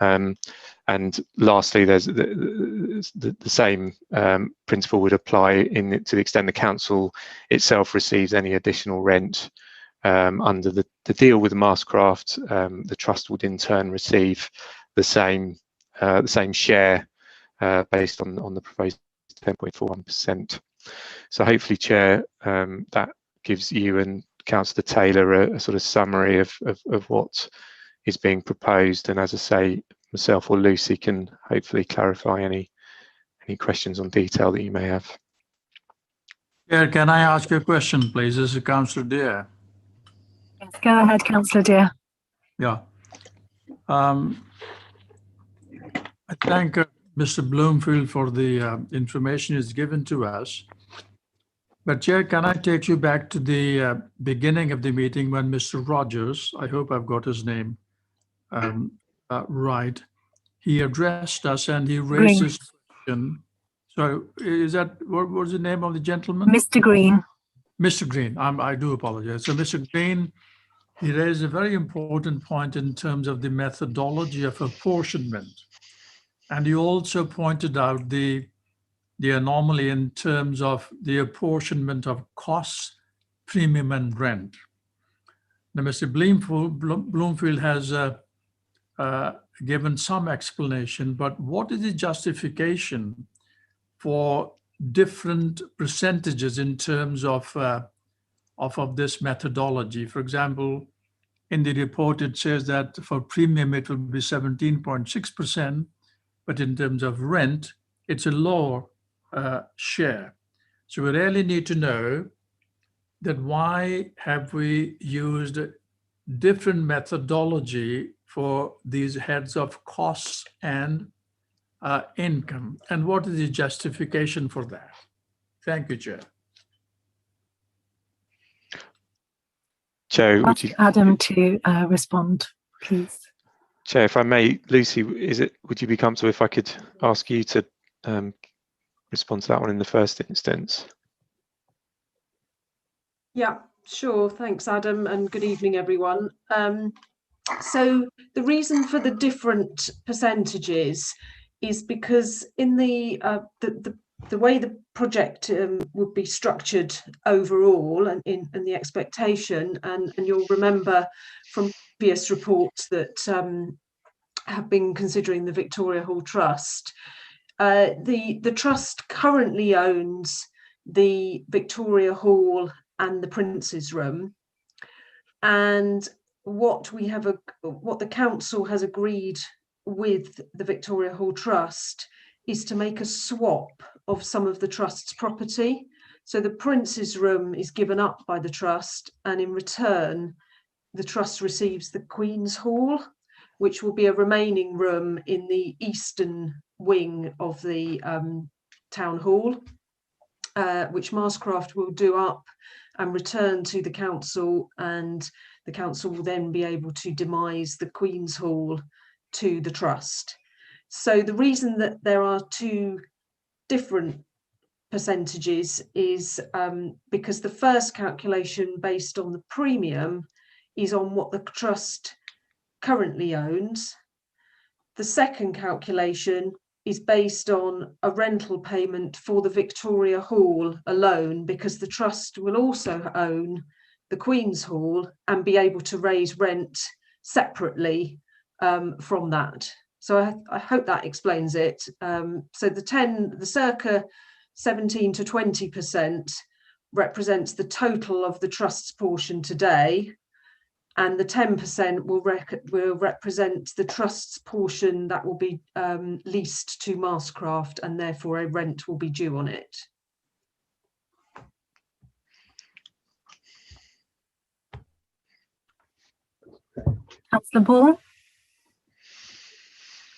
And lastly, there's the same principle would apply to the extent the council itself receives any additional rent under the deal with Mastercraft. The trust would in turn receive the same share based on the proposed 10.41%. So hopefully, Chair, that gives you and Councillor Taylor a sort of summary of what is being proposed. And as I say, myself or Lucy can hopefully clarify any questions on detail that you may have. Yeah, can I ask you a question, please? This is Councillor Dear. Yes, go ahead, Councillor Dear. Yeah. I thank Mr. Bloomfield for the information he's given to us. But Chair, can I take you back to the beginning of the meeting when Mr. Rogers, I hope I've got his name right, he addressed us and he raised this question. So is that, what was the name of the gentleman? Mr. Green. Mr. Green, I do apologize. So Mr. Green, he raised a very important point in terms of the methodology of apportionment. And he also pointed out the anomaly in terms of the apportionment of costs, premium and rent. Now, Mr. Bloomfield has given some explanation, but what is the justification for different percentages in terms of this methodology? For example, in the report, it says that for premium, it will be 17.6%, but in terms of rent, it's a lower share. So we really need to know that why have we used different methodology for these heads of costs and income, and what is the justification for that? Thank you, Chair. Chair, would you, Adam to respond, please? Chair, if I may, Lucy, would you be comfortable if I could ask you to respond to that one in the first instance? Yeah, sure. Thanks, Adam, and good evening, everyone. So the reason for the different percentages is because in the way the project would be structured overall, and the expectation, and you'll remember from previous reports that have been considering the Victoria Hall Trust, the trust currently owns the Victoria Hall and the Prince's Room, and what the council has agreed with the Victoria Hall Trust is to make a swap of some of the trust's property. So the Prince's Room is given up by the trust, and in return the trust receives the Queen's Hall, which will be a remaining room in the eastern wing of the town hall, which Mastercraft will do up and return to the council, and the council will then be able to demise the Queen's Hall to the trust. So the reason that there are two different percentages is because the first calculation based on the premium is on what the trust currently owns. The second calculation is based on a rental payment for the Victoria Hall alone, because the trust will also own the Queen's Hall and be able to raise rent separately from that. So I hope that explains it. So the circa 17 to 20% represents the total of the trust's portion today, and the 10% will represent the trust's portion that will be leased to Mastercraft, and therefore a rent will be due on it. Councillor Ball.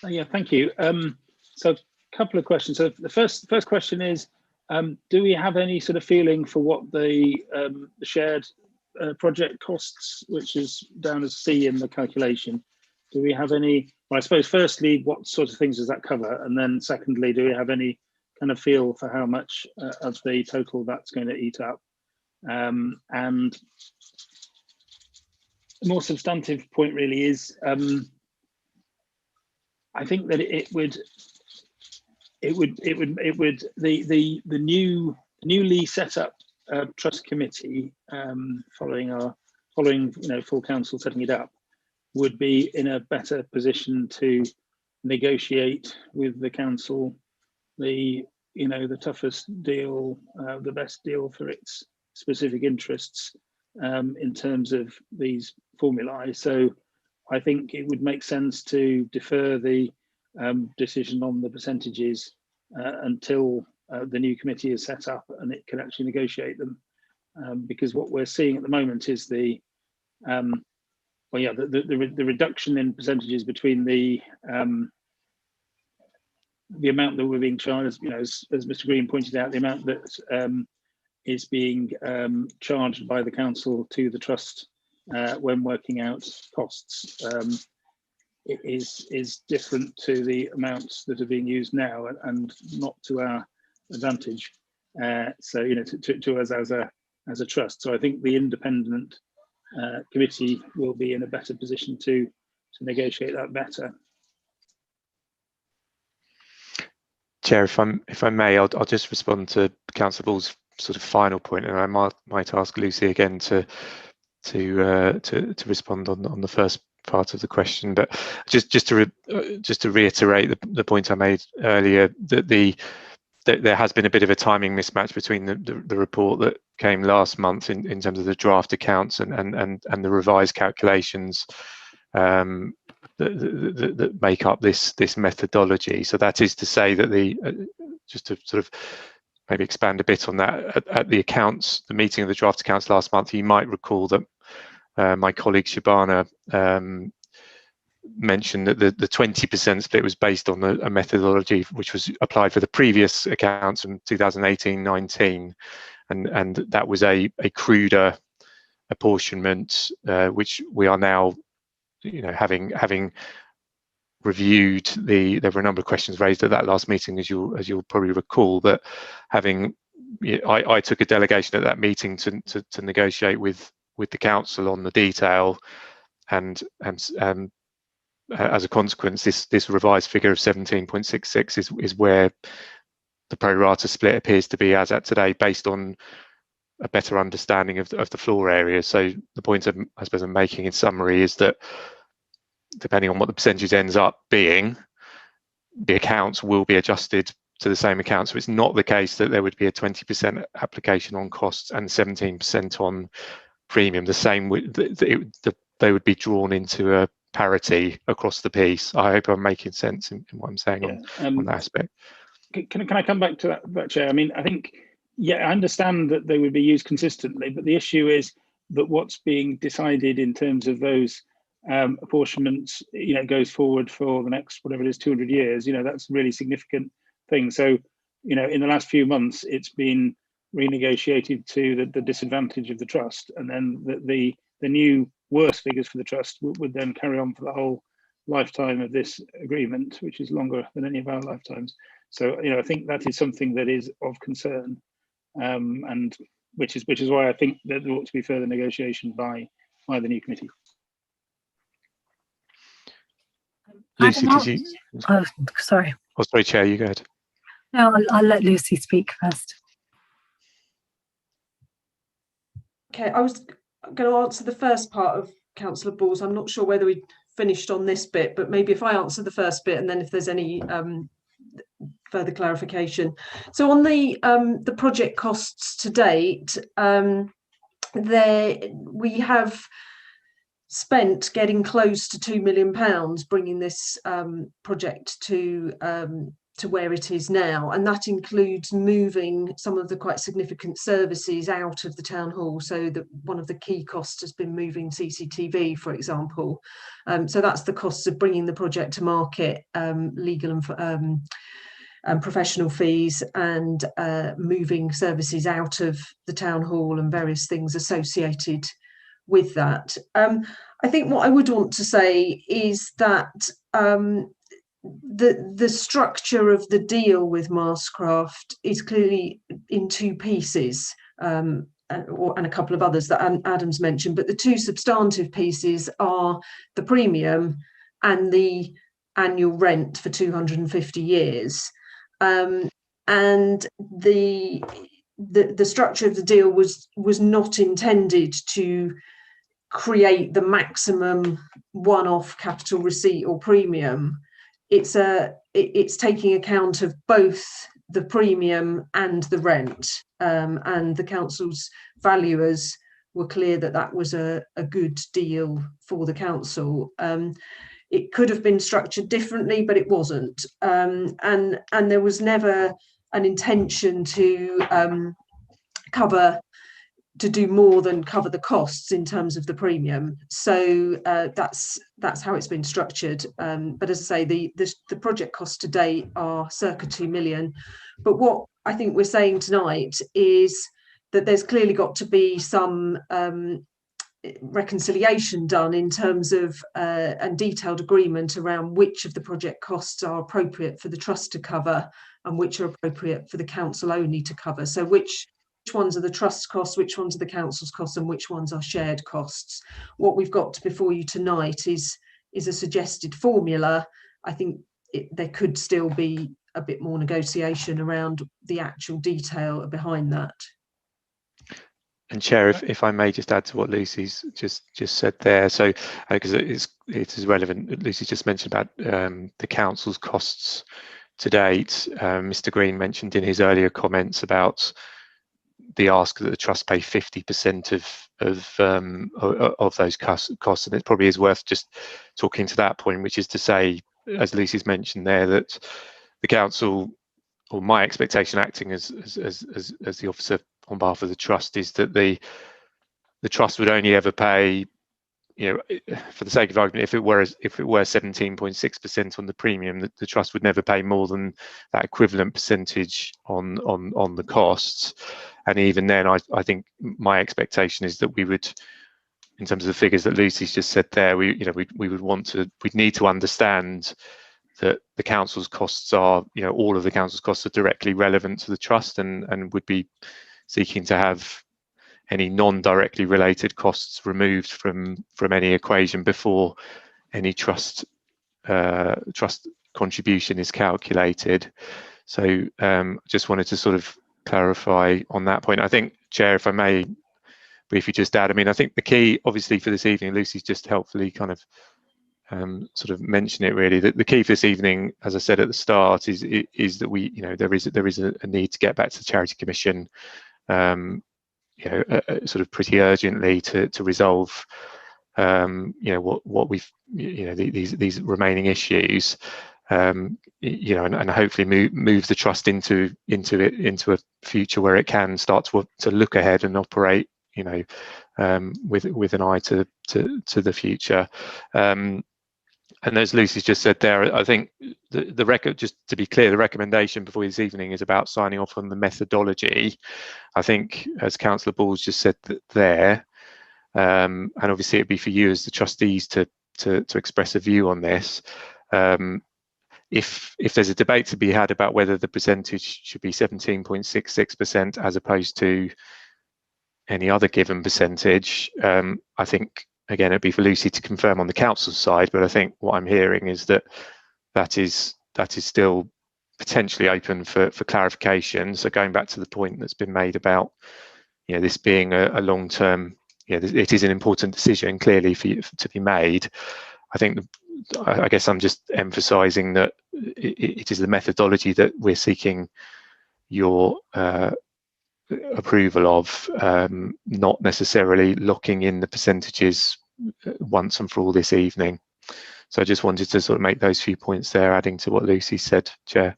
Yeah, thank you. So a couple of questions. So the first question is, do we have any sort of feeling for what the shared project costs, which is down as C in the calculation? Do we have any, well, I suppose firstly, what sort of things does that cover? And then secondly, do we have any kind of feel for how much of the total that's going to eat up? And the more substantive point really is, I think that the newly set up trust committee, following full council setting it up, would be in a better position to negotiate with the council the toughest deal, the best deal for its specific interests in terms of these formulae. So I think it would make sense to defer the decision on the percentages until the new committee is set up and it can actually negotiate them, because what we're seeing at the moment is the reduction in percentages between the amount that we're being charged, as Mr. Green pointed out, the amount that is being charged by the council to the trust when working out costs, is different to the amounts that are being used now, and not to our advantage. So to us as a trust. So I think the independent committee will be in a better position to negotiate that better. Chair, if I may, I'll just respond to Councillor Ball's sort of final point, and I might ask Lucy again to respond on the first part of the question. But just to reiterate the point I made earlier, that there has been a bit of a timing mismatch between the report that came last month in terms of the draft accounts and the revised calculations that make up this methodology. So that is to say that just to sort of maybe expand a bit on that, at the meeting of the draft accounts last month, you might recall that my colleague Shabana mentioned that the 20% split was based on a methodology which was applied for the previous accounts from 2018-19, and that was a cruder apportionment, which we are now, having reviewed there were a number of questions raised at that last meeting, as you'll probably recall, that I took a delegation at that meeting to negotiate with the council on the detail, and as a consequence, this revised figure of 17.66 is where the pro rata split appears to be as at today, based on a better understanding of the floor area. So the point I suppose I'm making in summary is that depending on what the percentage ends up being, the accounts will be adjusted to the same account. So it's not the case that there would be a 20% application on costs and 17% on premium. The same, they would be drawn into a parity across the piece. I hope I'm making sense in what I'm saying on that aspect. Can I come back to that, Chair? I mean, I think, I understand that they would be used consistently, but the issue is that what's being decided in terms of those apportionments, goes forward for the next, whatever it is, 200 years. That's a really significant thing. So, in the last few months, it's been renegotiated to the disadvantage of the trust, and then the new worse figures for the trust would then carry on for the whole lifetime of this agreement, which is longer than any of our lifetimes. So, I think that is something that is of concern, and which is why I think that there ought to be further negotiation by the new committee. Lucy, did you? Oh, sorry. Oh, sorry, Chair, you go ahead. No, I'll let Lucy speak first. Okay, I was going to answer the first part of Councillor Ball's. I'm not sure whether we finished on this bit, but maybe if I answer the first bit and then if there's any further clarification. So on the project costs to date, we have spent getting close to £2 million bringing this project to where it is now, and that includes moving some of the quite significant services out of the town hall. So that one of the key costs has been moving CCTV, for example. So that's the costs of bringing the project to market, legal and professional fees, and moving services out of the town hall and various things associated with that. I think what I would want to say is that the structure of the deal with Mastercraft is clearly in two pieces, and a couple of others that Adam's mentioned, but the two substantive pieces are the premium and the annual rent for 250 years. And the structure of the deal was not intended to create the maximum one-off capital receipt or premium. It's taking account of both the premium and the rent, and the council's valuers were clear that that was a good deal for the council. It could have been structured differently, but it wasn't, and there was never an intention to do more than cover the costs in terms of the premium. So that's how it's been structured. But as I say, the project costs to date are circa 2 million. But what I think we're saying tonight is that there's clearly got to be some reconciliation done in terms of and detailed agreement around which of the project costs are appropriate for the trust to cover and which are appropriate for the council only to cover. So which ones are the trust costs, which ones are the council's costs, and which ones are shared costs. What we've got before you tonight is a suggested formula. I think there could still be a bit more negotiation around the actual detail behind that. And Chair, if I may just add to what Lucy's just said there, so because it is relevant, Lucy just mentioned about the council's costs to date. Mr. Green mentioned in his earlier comments about the ask that the trust pay 50% of those costs, and it probably is worth just talking to that point, which is to say, as Lucy's mentioned there, that the council, or my expectation acting as the officer on behalf of the trust, is that the trust would only ever pay, for the sake of argument, if it were 17.6% on the premium, the trust would never pay more than that equivalent percentage on the costs. And even then, I think my expectation is that we would, in terms of the figures that Lucy's just said there, we'd need to understand that the council's costs are, all of the council's costs are directly relevant to the trust, and would be seeking to have any non-directly related costs removed from any equation before any trust contribution is calculated. So just wanted to sort of clarify on that point. I think, Chair, if I may briefly just add, I think the key, obviously, for this evening, Lucy's just helpfully kind of sort of mention it really, that the key for this evening, as I said at the start, is that we, there is a need to get back to the Charity Commission, sort of pretty urgently to resolve what we've, these remaining issues, and hopefully move the trust into a future where it can start to look ahead and operate, with an eye to the future. And as Lucy's just said there, I think the record, just to be clear, the recommendation before this evening is about signing off on the methodology. I think, as Councillor Balls just said there, and obviously it'd be for you as the trustees to express a view on this. If there's a debate to be had about whether the percentage should be 17.66% as opposed to any other given percentage, I think, again, it'd be for Lucy to confirm on the council's side, but I think what I'm hearing is that is still potentially open for clarification. So going back to the point that's been made about, this being a long-term, it is an important decision clearly to be made. I think I guess I'm just emphasising that it is the methodology that we're seeking your approval of, not necessarily locking in the percentages once and for all this evening. So I just wanted to sort of make those few points there, adding to what Lucy said, Chair.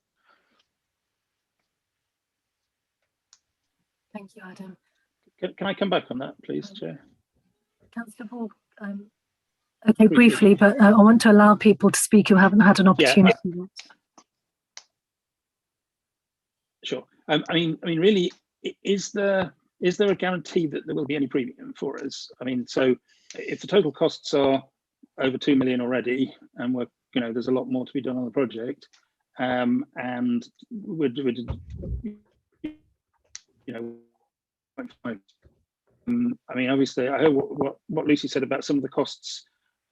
Thank you, Adam. Can I come back on that, please, Chair? Councillor Ball, okay, briefly, but I want to allow people to speak who haven't had an opportunity yet. Sure. I mean, really, is there a guarantee that there will be any premium for us? I mean, so if the total costs are over 2 million already, and we're, you know, there's a lot more to be done on the project, and would you know, I mean, obviously, I heard what Lucy said about some of the costs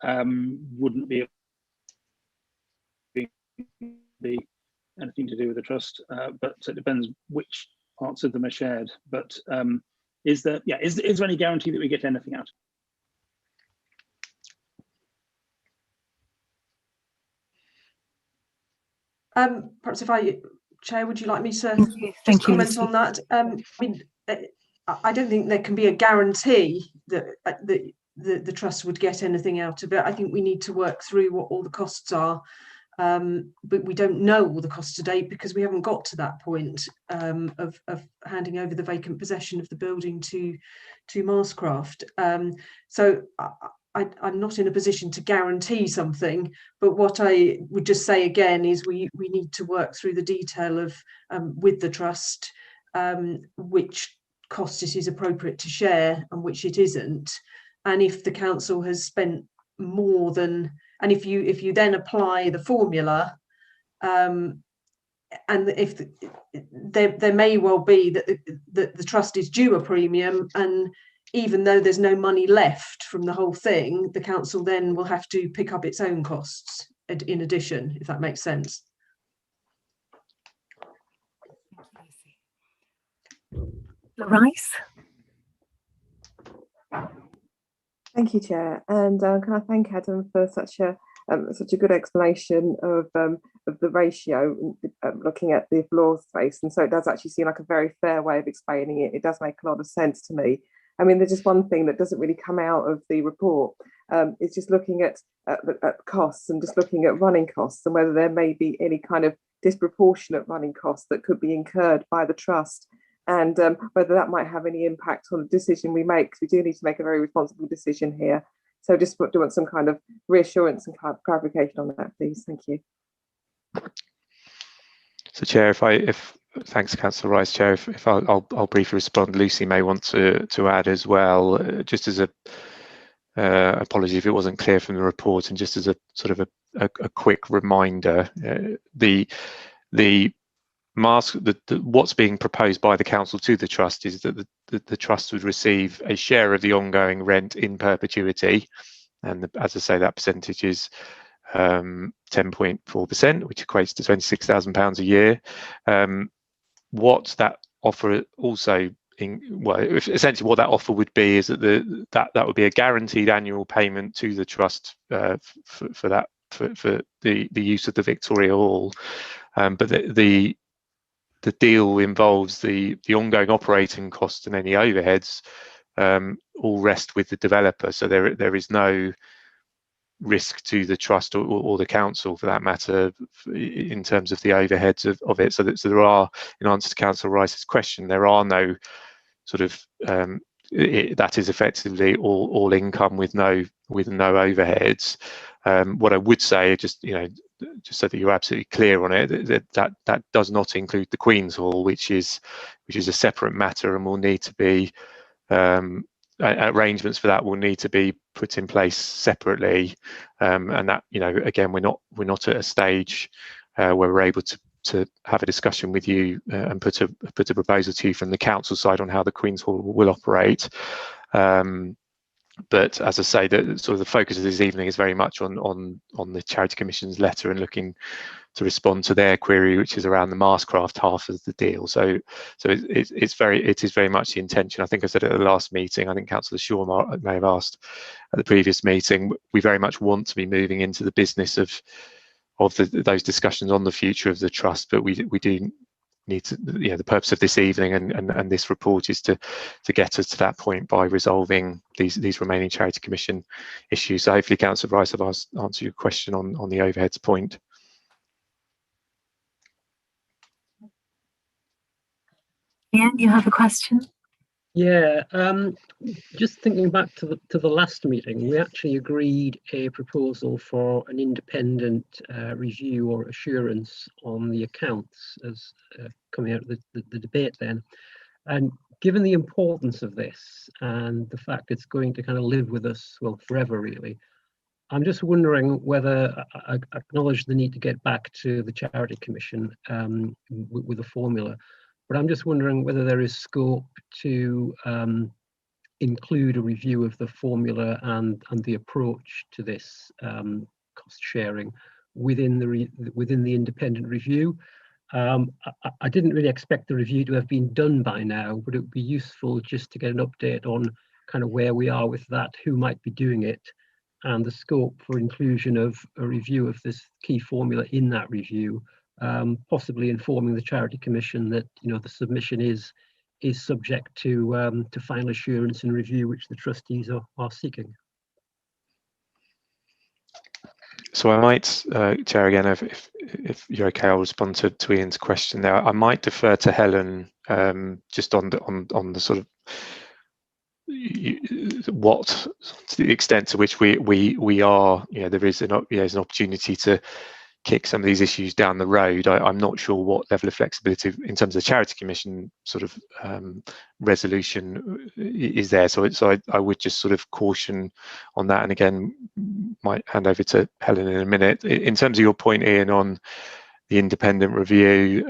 wouldn't be anything to do with the trust, but it depends which parts of them are shared. But is there any guarantee that we get anything out? Perhaps if Chair, would you like me to just comment on that? I mean, I don't think there can be a guarantee that the trust would get anything out of it. I think we need to work through what all the costs are, but we don't know all the costs to date because we haven't got to that point of handing over the vacant possession of the building to Marscraft. So I'm not in a position to guarantee something, but what I would just say again is we need to work through the detail of with the trust which costs it is appropriate to share and which it isn't, and if the council has spent more than, and if you then apply the formula, and if there may well be that the trust is due a premium, and even though there's no money left from the whole thing, the council then will have to pick up its own costs in addition, if that makes sense. Rice. Thank you, Chair, and can I thank Adam for such a good explanation of the ratio, looking at the floor space, and so it does actually seem like a very fair way of explaining it. It does make a lot of sense to me. I mean, there's just one thing that doesn't really come out of the report. It's just looking at costs and just looking at running costs and whether there may be any kind of disproportionate running costs that could be incurred by the trust, and whether that might have any impact on the decision we make, because we do need to make a very responsible decision here. So just do want some kind of reassurance and clarification on that, please. Thank you. So, Chair, thanks, Councillor Rice. Chair, if I'll briefly respond. Lucy may want to add as well, just as a apology if it wasn't clear from the report, and just as a sort of a quick reminder, what's being proposed by the council to the trust is that the trust would receive a share of the ongoing rent in perpetuity, and as I say, that percentage is 10.4%, which equates to £26,000 a year. What that offer also, essentially what that offer would be is that that would be a guaranteed annual payment to the trust for the use of the Victoria Hall, but the deal involves the ongoing operating costs and any overheads all rest with the developer. So there is no risk to the trust or the council, for that matter, in terms of the overheads of it. So there are, in answer to Councillor Rice's question, there are no sort of that is effectively all income with no overheads. What I would say, just so that you're absolutely clear on it, that does not include the Queen's Hall, which is a separate matter, and will need to be arrangements for that will need to be put in place separately, and that, again, we're not at a stage where we're able to have a discussion with you and put a proposal to you from the council side on how the Queen's Hall will operate. But as I say, the focus of this evening is very much on the Charity Commission's letter and looking respond to their query, which is around the Mastercraft half of the deal. So it is very much the intention. I think I said at the last meeting, I think Councillor Shaw may have asked at the previous meeting, we very much want to be moving into the business of those discussions on the future of the trust, but we do need to, the purpose of this evening and this report is to get us to that point by resolving these remaining Charity Commission issues. So hopefully, Councillor Rice, I've answered your question on the overheads point. Yeah, you have a question? Yeah, just thinking back to the last meeting, we actually agreed a proposal for an independent review or assurance on the accounts as coming out of the debate then. And given the importance of this and the fact it's going to kind of live with us, well, forever really, I'm just wondering whether I acknowledge the need to get back to the Charity Commission with a formula. But I'm just wondering whether there is scope to include a review of the formula and the approach to this cost sharing within the independent review. I didn't really expect the review to have been done by now, but it would be useful just to get an update on kind of where we are with that, who might be doing it, and the scope for inclusion of a review of this key formula in that review. Possibly informing the Charity Commission that the submission is subject to final assurance and review, which the trustees are seeking. So I might, Chair, again, if you're okay, I'll respond to Ian's question there. I might defer to Helen just on the sort of what, to the extent to which we are, there is an opportunity to kick some of these issues down the road. I'm not sure what level of flexibility in terms of the Charity Commission sort of resolution is there. So I would just sort of caution on that. And again, might hand over to Helen in a minute. In terms of your point, Ian, on the independent review,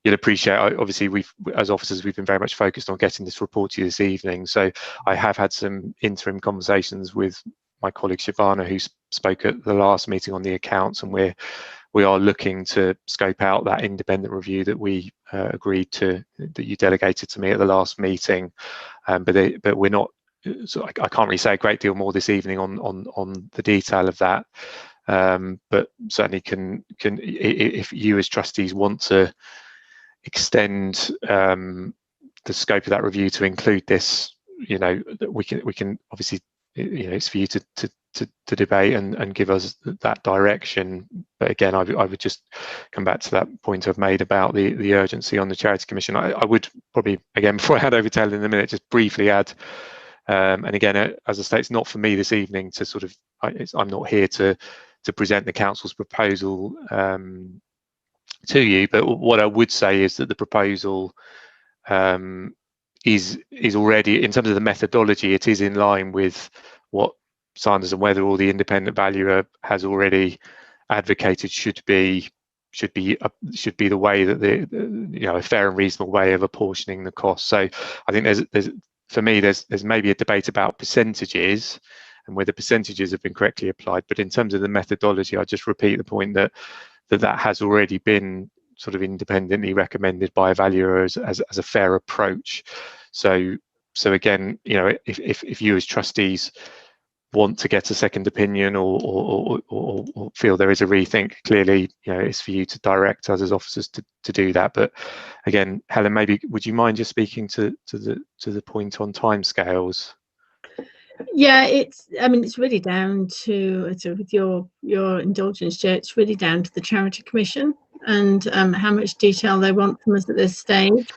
you'll appreciate, obviously, as officers, we've been very much focused on getting this report to you this evening. So I have had some interim conversations with my colleague Shavana, who spoke at the last meeting on the accounts, and we are looking to scope out that independent review that we agreed to, that you delegated to me at the last meeting. But we're not. So I can't really say a great deal more this evening on the detail of that. But certainly can if you as trustees want to extend the scope of that review to include this, we can obviously. It's for you to debate and give us that direction. But again, I would just come back to that point I've made about the urgency on the Charity Commission. I would probably, again, before I hand over to Helen in a minute, just briefly add, and again, as I say, it's not for me this evening to sort of, I'm not here to present the Council's proposal to you, but what I would say is that the proposal is already, in terms of the methodology, it is in line with what Sanders and Weather, or the independent valuer, has already advocated should be the way that a fair and reasonable way of apportioning the cost. So I think there's maybe a debate about percentages and whether percentages have been correctly applied, but in terms of the methodology, I just repeat the point that has already been sort of independently recommended by a valuer as a fair approach. So again, if you as trustees want to get a second opinion or feel there is a rethink, clearly, it's for you to direct us as officers to do that. But again, Helen, maybe would you mind just speaking to the point on timescales? Yeah, it's really down to, with your indulgence, Chair, it's really down to the Charity Commission and how much detail they want from us at this stage.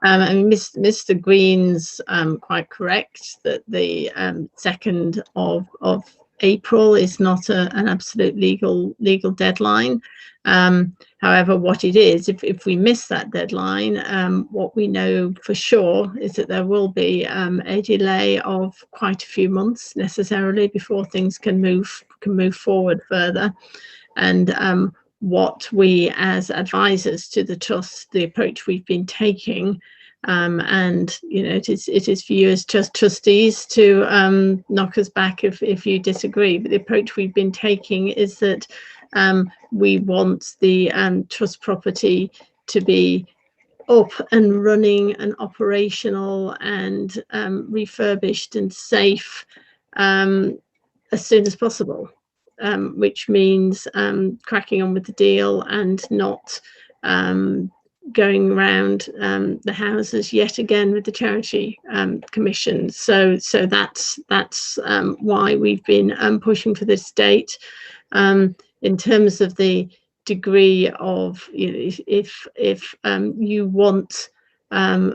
Mr. Green's quite correct that the 2nd of April is not an absolute legal deadline. However, what it is, if we miss that deadline, what we know for sure is that there will be a delay of quite a few months necessarily before things can move forward further. And what we as advisors to the trust, the approach we've been taking, and it is for you as trustees to knock us back if you disagree, but the approach we've been taking is that we want the trust property to be up and running and operational and refurbished and safe as soon as possible, which means cracking on with the deal and not going around the houses yet again with the charity commission. So that's why we've been pushing for this date. In terms of the degree of, if you want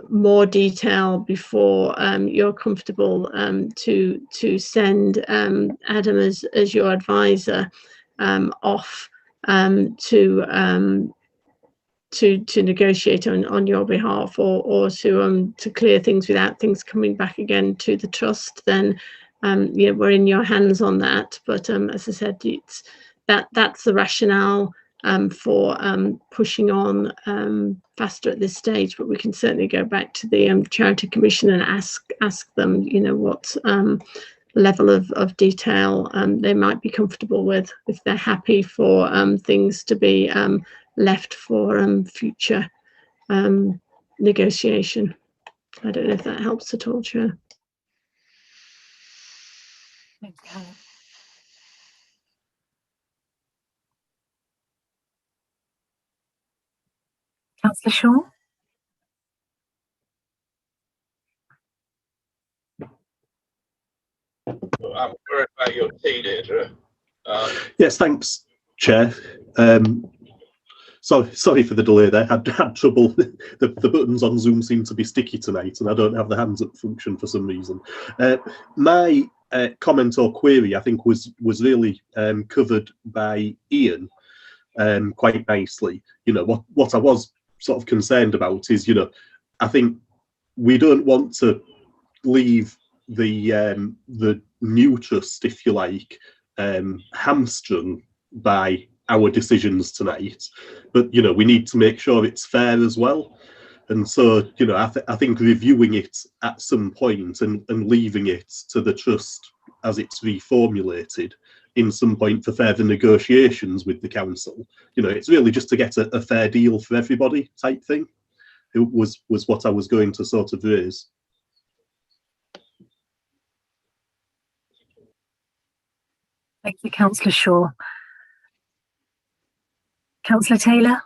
more detail before you're comfortable to send Adam as your advisor off to negotiate on your behalf, or to clear things without things coming back again to the trust, then we're in your hands on that. But as I said, it's that's the rationale for pushing on faster at this stage. But we can certainly go back to the charity commission and ask them, what level of detail they might be comfortable with, if they're happy for things to be left for future negotiation. I don't know if that helps at all, Chair. Thanks, Helen. Councillor Shaw? I'm worried about your teenager. Yes, thanks, Chair. Sorry for the delay there. I had trouble. The buttons on Zoom seem to be sticky tonight, and I don't have the hands up function for some reason. My comment or query, I think, was really covered by Ian quite nicely. What I was sort of concerned about is, I think we don't want to leave the new trust, if you like, hamstrung by our decisions tonight, but we need to make sure it's fair as well. And so I think reviewing it at some point and leaving it to the trust as it's reformulated in some point for further negotiations with the council, it's really just to get a fair deal for everybody type thing. It was what I was going to sort of raise. Thank you, Councillor Shaw. Councillor Taylor?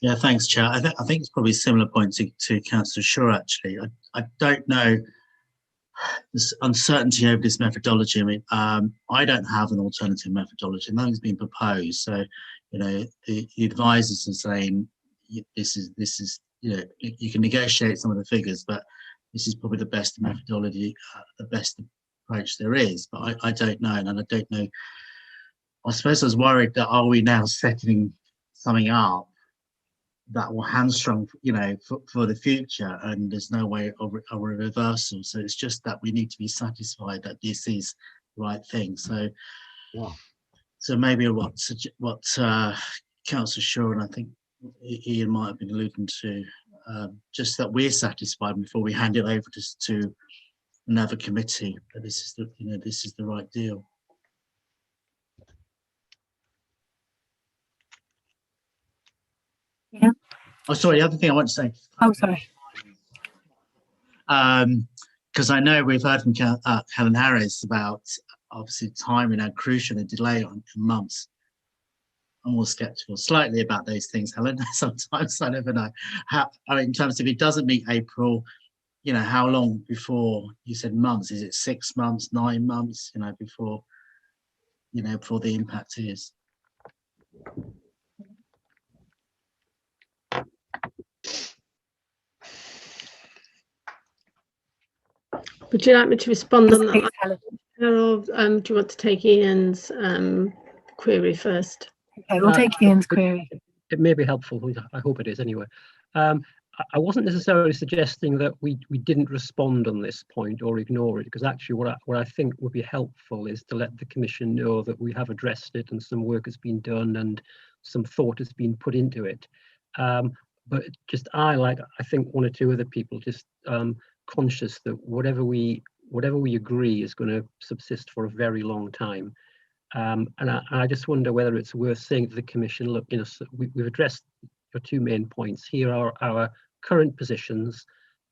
Yeah, thanks, Chair. I think it's probably a similar point to Councillor Shaw, actually. I don't know, this uncertainty over this methodology. I mean, I don't have an alternative methodology. Nothing's been proposed. So, the advisors are saying this is you can negotiate some of the figures, but this is probably the best methodology, the best approach there is. But I don't know, and I don't know. I suppose I was worried that are we now setting something up that will hamstring, for the future, and there's no way of a reversal. So it's just that we need to be satisfied that this is the right thing. So, so maybe what Councillor Shaw and I think Ian might have been alluding to, just that we're satisfied before we hand it over to another committee that this is this is the right deal. Yeah. Oh, sorry. The other thing I want to say. Oh, sorry. Because I know we've heard from Helen Harris about obviously timing how crucial a delay on months. I'm more sceptical slightly about those things, Helen. Sometimes I never know how. In terms of, if it doesn't meet April, how long before? You said months. Is it 6 months, 9 months? Before before the impact is. Would you like me to respond on that, or do you want to take Ian's query first? Okay, we'll take Ian's query. It may be helpful. I hope it is anyway. I wasn't necessarily suggesting that we didn't respond on this point or ignore it, because actually what I think would be helpful is to let the Commission know that we have addressed it and some work has been done and some thought has been put into it. But just I think one or two other people, just conscious that whatever we agree is going to subsist for a very long time. And I just wonder whether it's worth saying to the Commission, look, you know, so we've addressed your two main points. Here are our current positions.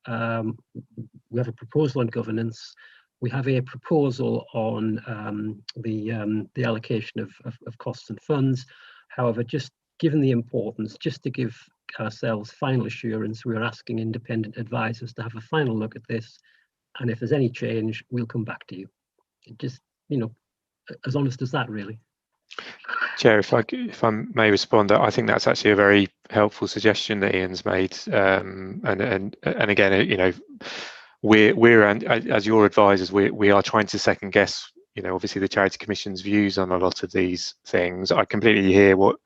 We have a proposal on governance. We have a proposal on the allocation of costs and funds. However, just given the importance, just to give ourselves final assurance, we're asking independent advisors to have a final look at this. And if there's any change, we'll come back to you. Just, you know, as honest as that, really. Chair, if I may respond, I think that's actually a very helpful suggestion that Ian's made. And again, you know, we're as your advisors, we are trying to second guess, you know, obviously the Charity Commission's views on a lot of these things. I completely hear what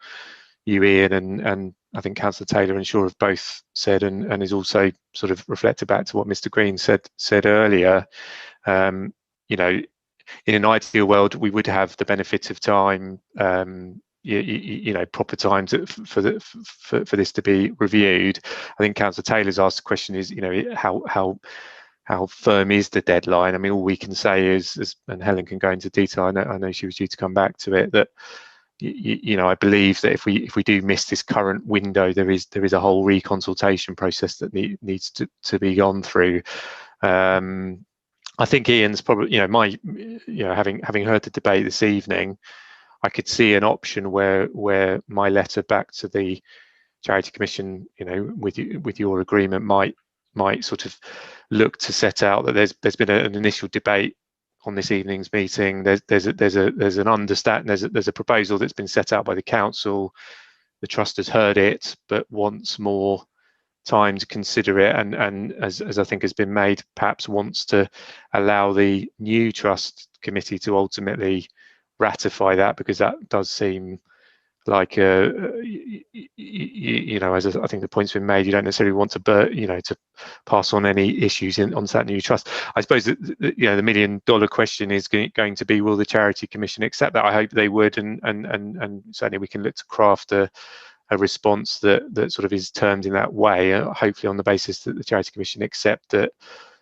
you, Ian, and I think Councillor Taylor and Shaw have both said, and is also sort of reflected back to what Mr. Green said earlier. You know, in an ideal world, we would have the benefit of time, you know, proper times for this to be reviewed. I think Councillor Taylor's asked the question is, you know, how firm is the deadline? I mean, all we can say is, and Helen can go into detail. I know she was due to come back to it. That you know, I believe that if we do miss this current window, there is a whole reconsultation process that needs to be gone through. I think Ian's probably, you know, having heard the debate this evening, I could see an option where my letter back to the Charity Commission, you know, with your agreement might sort of look to set out that there's been an initial debate on this evening's meeting. There's an understanding, there's a proposal that's been set out by the council. The trust has heard it, but wants more time to consider it, and as I think has been made, perhaps wants to allow the new trust committee to ultimately ratify that, because that does seem like you know, as I think the point's been made, you don't necessarily want to to pass on any issues onto that new trust. I suppose that, you know, the $1 million question is going to be, will the Charity Commission accept that? I hope they would, and certainly we can look to craft a response that sort of is termed in that way, hopefully on the basis that the Charity Commission accept that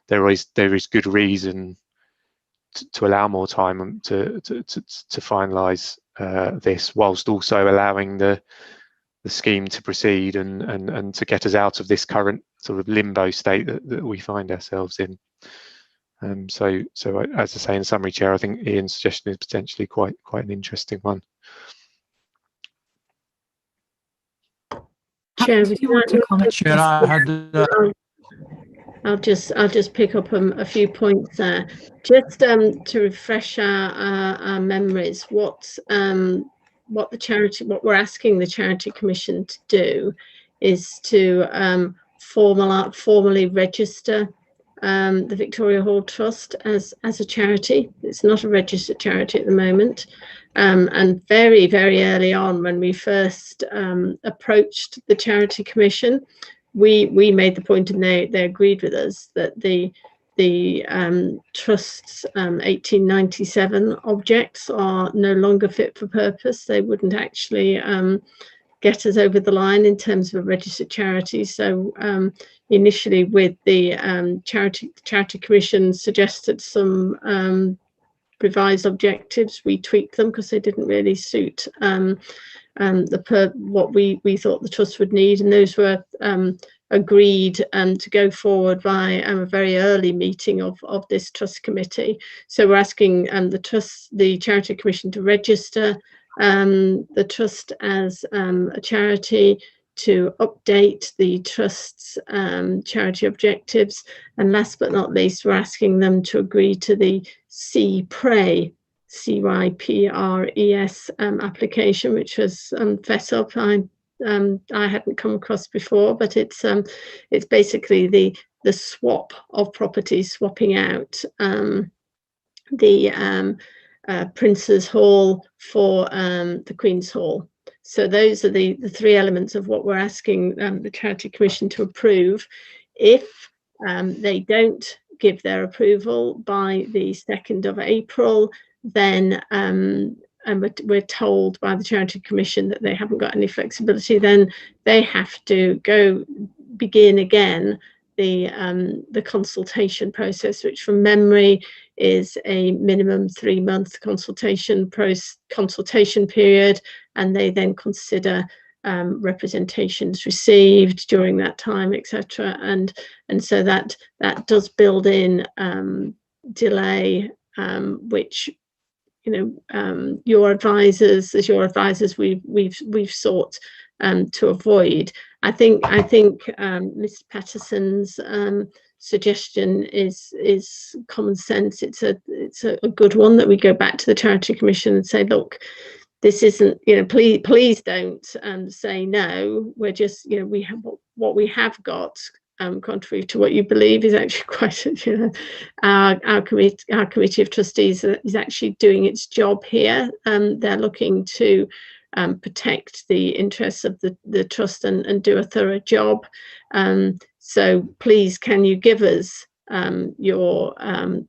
there is good reason to allow more time to finalise this, whilst also allowing the scheme to proceed and to get us out of this current sort of limbo state that we find ourselves in. So as I say, in summary, Chair, I think Ian's suggestion is potentially quite an interesting one. Chair, would you want to comment? Chair, I had. I'll just pick up a few points there, just to refresh our memories. What we're asking the Charity Commission to do is to formally register the Victoria Hall Trust as a charity. It's not a registered charity at the moment. And very, very early on, when we first approached the Charity Commission, we made the point, and they agreed with us, that the trust's 1897 objects are no longer fit for purpose. They wouldn't actually get us over the line in terms of a registered charity. So initially, with the Charity Commission suggested some revised objectives, we tweaked them because they didn't really suit what we thought the trust would need, and those were agreed to go forward by a very early meeting of this trust committee. So we're asking the Charity Commission to register the trust as a charity, to update the trust's charity objectives, and last but not least, we're asking them to agree to the CYPRES application, which was set up. I hadn't come across before, but it's basically the swap of properties, swapping out the Prince's Hall for the Queen's Hall. So those are the three elements of what we're asking the Charity Commission to approve. If they don't give their approval by the 2nd of April, then and we're told by the Charity Commission that they haven't got any flexibility, then they have to begin again the consultation process, which from memory is a minimum 3-month consultation period, and they then consider representations received during that time, etc. And so that does build in delay, which, you know, your advisors we've sought to avoid. I think Ms. Patterson's suggestion is common sense. It's a good one, that we go back to the Charity Commission and say, look, this isn't, you know, please don't say no. We're just, you know, we have what we have got. Contrary to what you believe, is actually quite, you know, our committee of trustees is actually doing its job here. They're looking to protect the interests of the trust and do a thorough job. So please, can you give us your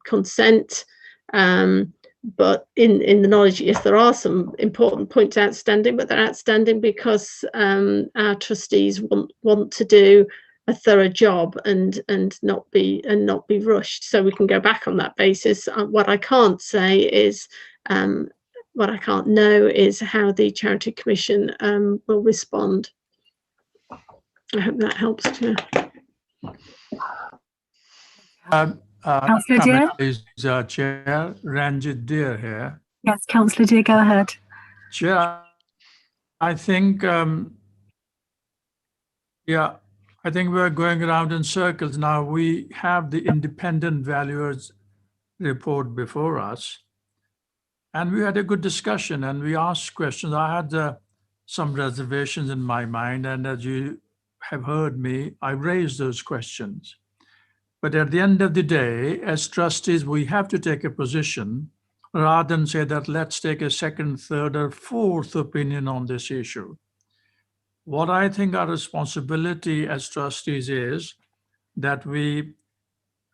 consent? But in the knowledge, yes, there are some important points outstanding, but they're outstanding because our trustees want to do a thorough job and not be rushed. So we can go back on that basis. What I can't say is, what I can't know is how the Charity Commission will respond. I hope that helps too. Councillor Dear? Is Chair Ranjit Dear here. Yes, Councillor Dear, go ahead. Chair, I think, I think we're going around in circles now. We have the independent valuers report before us, and we had a good discussion and we asked questions. I had some reservations in my mind, and as you have heard me, I raised those questions. But at the end of the day, as trustees, we have to take a position rather than say that let's take a second, third, or fourth opinion on this issue. What I think our responsibility as trustees is that we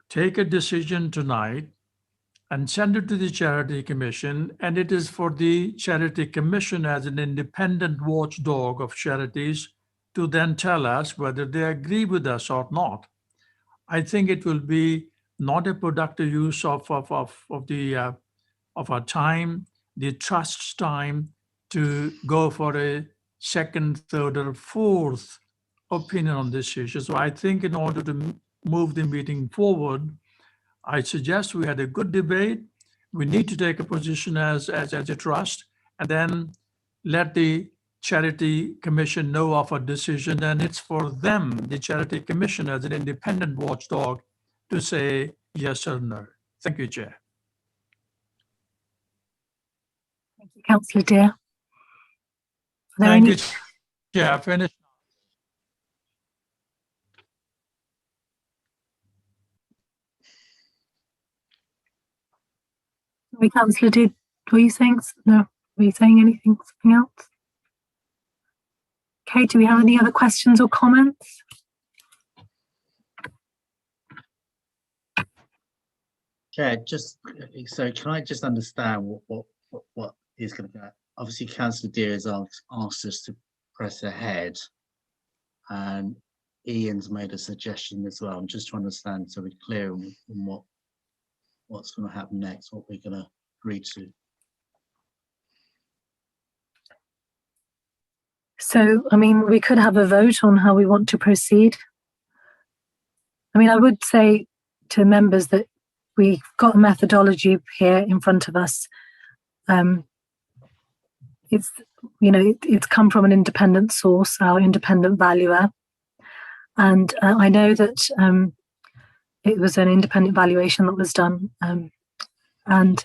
take a decision tonight and send it to the Charity Commission, and it is for the Charity Commission as an independent watchdog of charities to then tell us whether they agree with us or not. I think it will be not a productive use of our time, the trust's time, to go for a second, third, or fourth opinion on this issue. So I think in order to move the meeting forward, I suggest we had a good debate. We need to take a position as a trust, and then let the Charity Commission know of a decision, and it's for them, the Charity Commission as an independent watchdog, to say yes or no. Thank you, Chair. Thank you, Councillor Dear. Thank you, Chair. Finished. Sorry, Councillor Dear, were you saying no? Were you saying anything? Something else? Okay. Do we have any other questions or comments? Chair, just so can I just understand what is going to go? Obviously, Councillor Dear has asked us to press ahead, and Ian's made a suggestion as well. I'm just trying to understand so we're clear on what's going to happen next, what we're going to agree to. So, I mean, we could have a vote on how we want to proceed. I mean, I would say to members that we've got a methodology here in front of us. It's, you know, it's come from an independent source, our independent valuer. And I know that it was an independent valuation that was done. And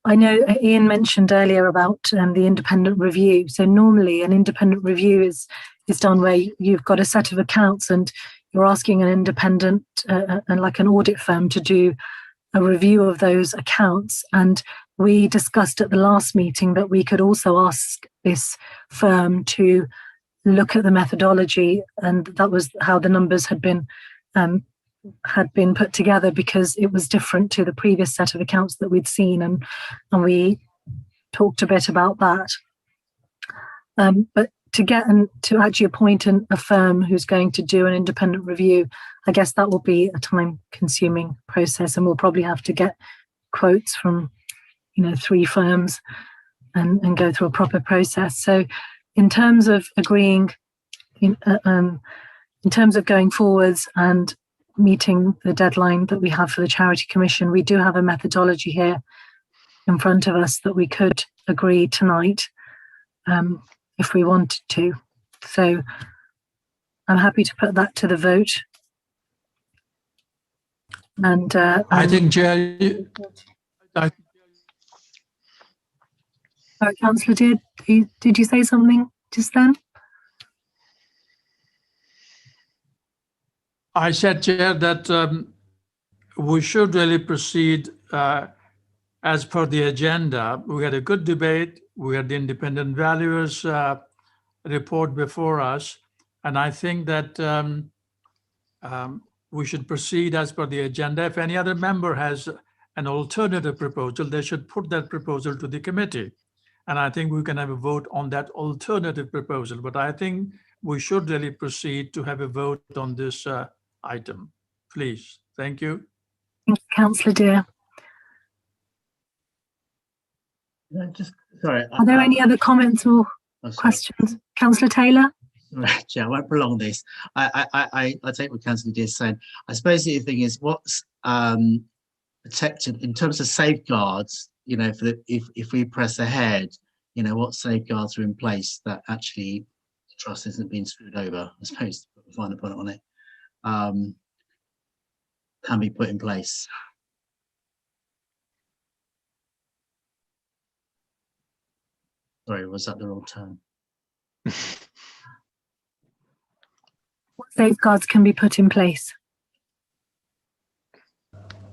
I know Ian mentioned earlier about the independent review. So normally an independent review is done where you've got a set of accounts and you're asking an independent and like an audit firm to do a review of those accounts. And we discussed at the last meeting that we could also ask this firm to look at the methodology, and that was how the numbers had been put together, because it was different to the previous set of accounts that we'd seen, and we talked a bit about that. But to actually appoint a firm who's going to do an independent review, I guess that will be a time-consuming process, and we'll probably have to get quotes from 3 firms and go through a proper process. So in terms of agreeing, in terms of going forwards and meeting the deadline that we have for the Charity Commission, we do have a methodology here in front of us that we could agree tonight if we wanted to. So I'm happy to put that to the vote. And I think, Chair, Councillor, did you say something just then? I said, Chair, that we should really proceed as per the agenda. We had a good debate. We had the independent valuers report before us. And I think that we should proceed as per the agenda. If any other member has an alternative proposal, they should put that proposal to the committee. And I think we can have a vote on that alternative proposal. But I think we should really proceed to have a vote on this item. Please. Thank you. Thank you, Councillor Dear. Sorry. Are there any other comments or questions? Councillor Taylor? Right, yeah, I won't prolong this. I take what Councillor Dear is saying. I suppose the thing is what's protected in terms of safeguards, if we press ahead, what safeguards are in place that actually the trust isn't being screwed over, I suppose, to put a finer point on it, can be put in place. Sorry, was that the wrong term? What safeguards can be put in place?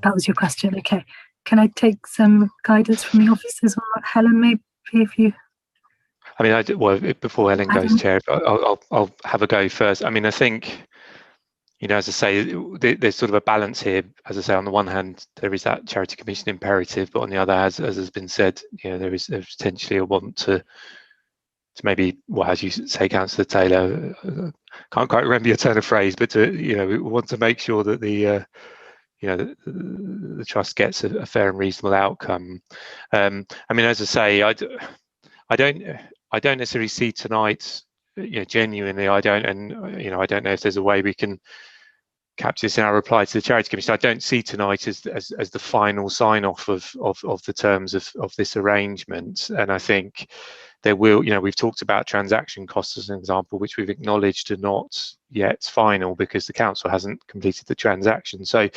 That was your question. Okay. Can I take some guidance from the officers on that? Helen, maybe if you... I mean, well, before Helen goes, Chair, I'll have a go first. I mean, I think, as I say, there's sort of a balance here. As I say, on the one hand, there is that Charity Commission imperative, but on the other, as has been said, there's potentially a want to maybe, well, as you say, Councillor Taylor, can't quite remember your turn of phrase, but we want to make sure that the trust gets a fair and reasonable outcome. I mean, as I say, I don't necessarily see tonight, genuinely, I don't, and I don't know if there's a way we can capture this in our reply to the Charity Commission. I don't see tonight as the final sign off of the terms of this arrangement, and I think there will, we've talked about transaction costs as an example, which we've acknowledged are not yet final because the council hasn't completed the transaction. So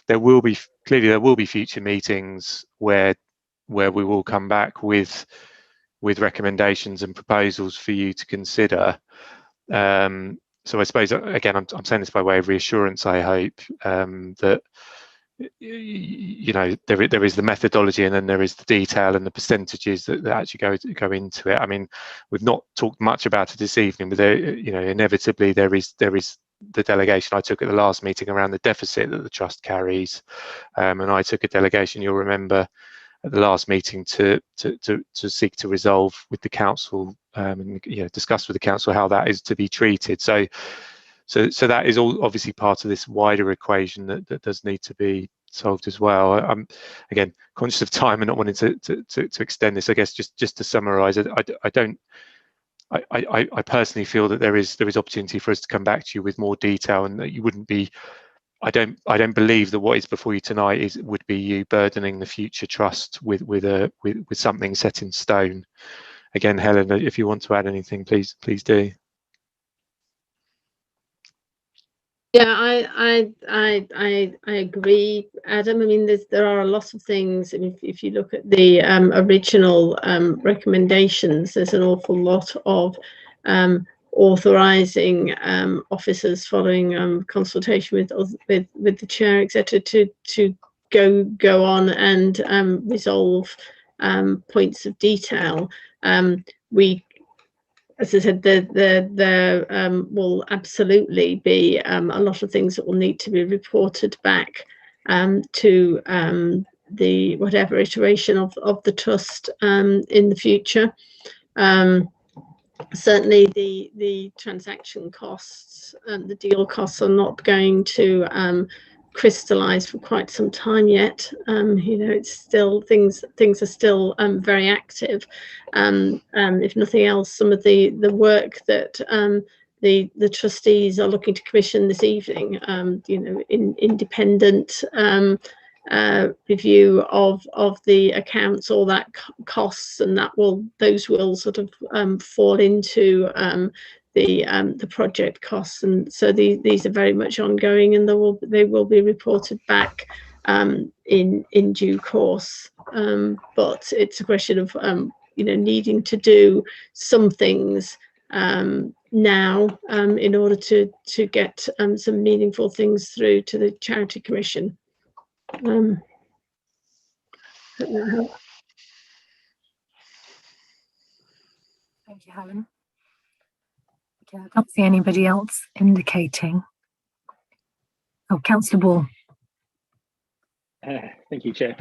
there will be future meetings where we will come back with recommendations and proposals for you to consider. So I suppose, again, I'm saying this by way of reassurance, I hope, that there is the methodology and then there is the detail and the percentages that actually go into it. I mean, we've not talked much about it this evening, but there, inevitably there is the delegation I took at the last meeting around the deficit that the trust carries, and I took a delegation, you'll remember, at the last meeting to seek to resolve with the council and discuss with the council how that is to be treated. So that is all obviously part of this wider equation that does need to be solved as well. I'm again conscious of time and not wanting to extend this. I guess just to summarise, I personally feel that there is opportunity for us to come back to you with more detail, and that you wouldn't be. I don't believe that what is before you tonight would be you burdening the future trust with something set in stone. Again, Helen, if you want to add anything, please do. Yeah, I agree, Adam. I mean, there are a lot of things. I mean, if you look at the original recommendations, there's an awful lot of authorising officers following consultation with the chair, etc., to go on and resolve points of detail. As I said, there will absolutely be a lot of things that will need to be reported back to the whatever iteration of the trust in the future. certainly the transaction costs and the deal costs are not going to crystallize for quite some time yet. You know, it's still things are still very active. If nothing else, some of the work that the trustees are looking to commission this evening, you know, independent review of the accounts, all that costs, and those will sort of fall into the project costs, and so these are very much ongoing, and they will be reported back in due course. But it's a question of you know, needing to do some things now in order to get some meaningful things through to the Charity Commission. Thank you, Helen. Okay, I can't see anybody else indicating. Oh, Councillor Ball. Thank you, Chair.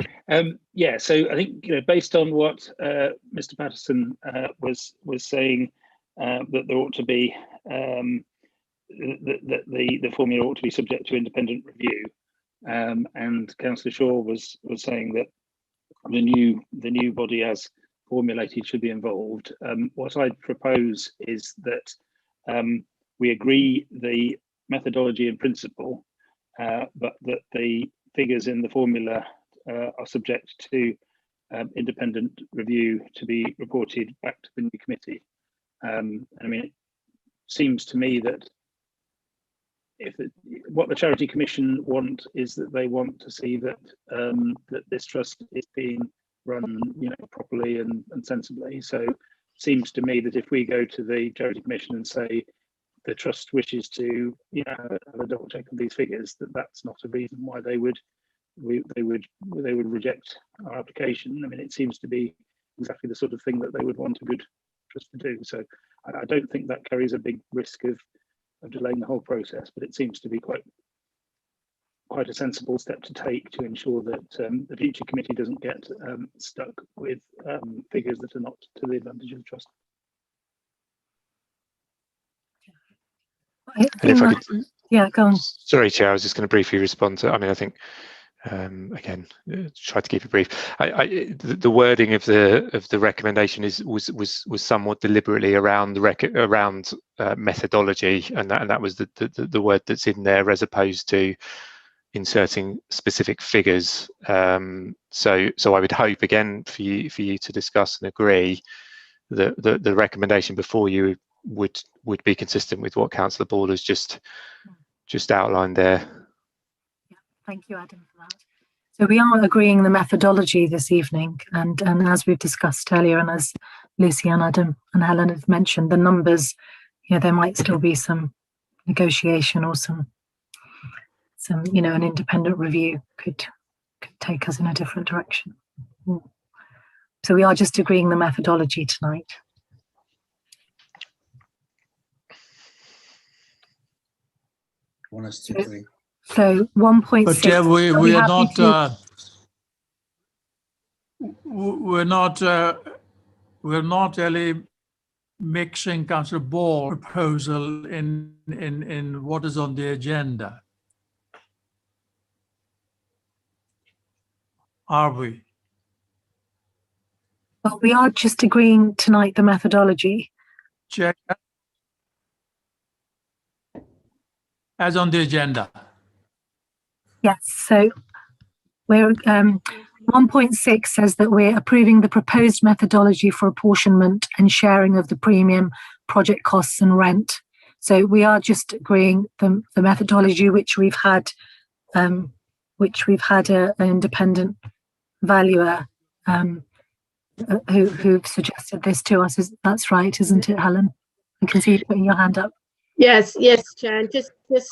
Yeah, so I think, you know, based on what Mr. Patterson was saying, that there ought to be that the formula ought to be subject to independent review, and Councillor Shaw was saying that the new body as formulated should be involved. What I'd propose is that we agree the methodology in principle, but that the figures in the formula are subject to independent review to be reported back to the new committee. I mean, it seems to me that what the Charity Commission want is that they want to see that that this trust is being run, you know, properly and sensibly. So it seems to me that if we go to the Charity Commission and say the trust wishes to, you know, have a double check on these figures, that's not a reason why they would reject our application. I mean, it seems to be exactly the sort of thing that they would want a good trust to do. So I don't think that carries a big risk of delaying the whole process, but it seems to be quite a sensible step to take to ensure that the future committee doesn't get stuck with figures that are not to the advantage of the trust. And if I could, yeah, go on. Sorry, Chair, I was just going to briefly respond to. I mean, I think again, try to keep it brief. The wording of the recommendation was somewhat deliberately around the methodology, and that was the word that's in there, as opposed to inserting specific figures. So I would hope again for you to discuss and agree that the recommendation before you would be consistent with what Councillor Ball has just outlined there. Yeah, thank you, Adam, for that. So we are agreeing the methodology this evening, and as we've discussed earlier, and as Lucy and Adam and Helen have mentioned, the numbers, you know, there might still be some negotiation or some you know, an independent review could take us in a different direction. So we are just agreeing the methodology tonight. Want us to agree? So 1.6. But yeah, we are not. We're not really mixing Councillor Ball's proposal in what is on the agenda, are we? Well, we are just agreeing tonight the methodology. Check. As on the agenda. Yes, so we're 1.6 says that we're approving the proposed methodology for apportionment and sharing of the premium, project costs and rent. So we are just agreeing the methodology which we've had an independent valuer who suggested this to us. That's right, isn't it, Helen? I can see you putting your hand up. Yes, Chair. Just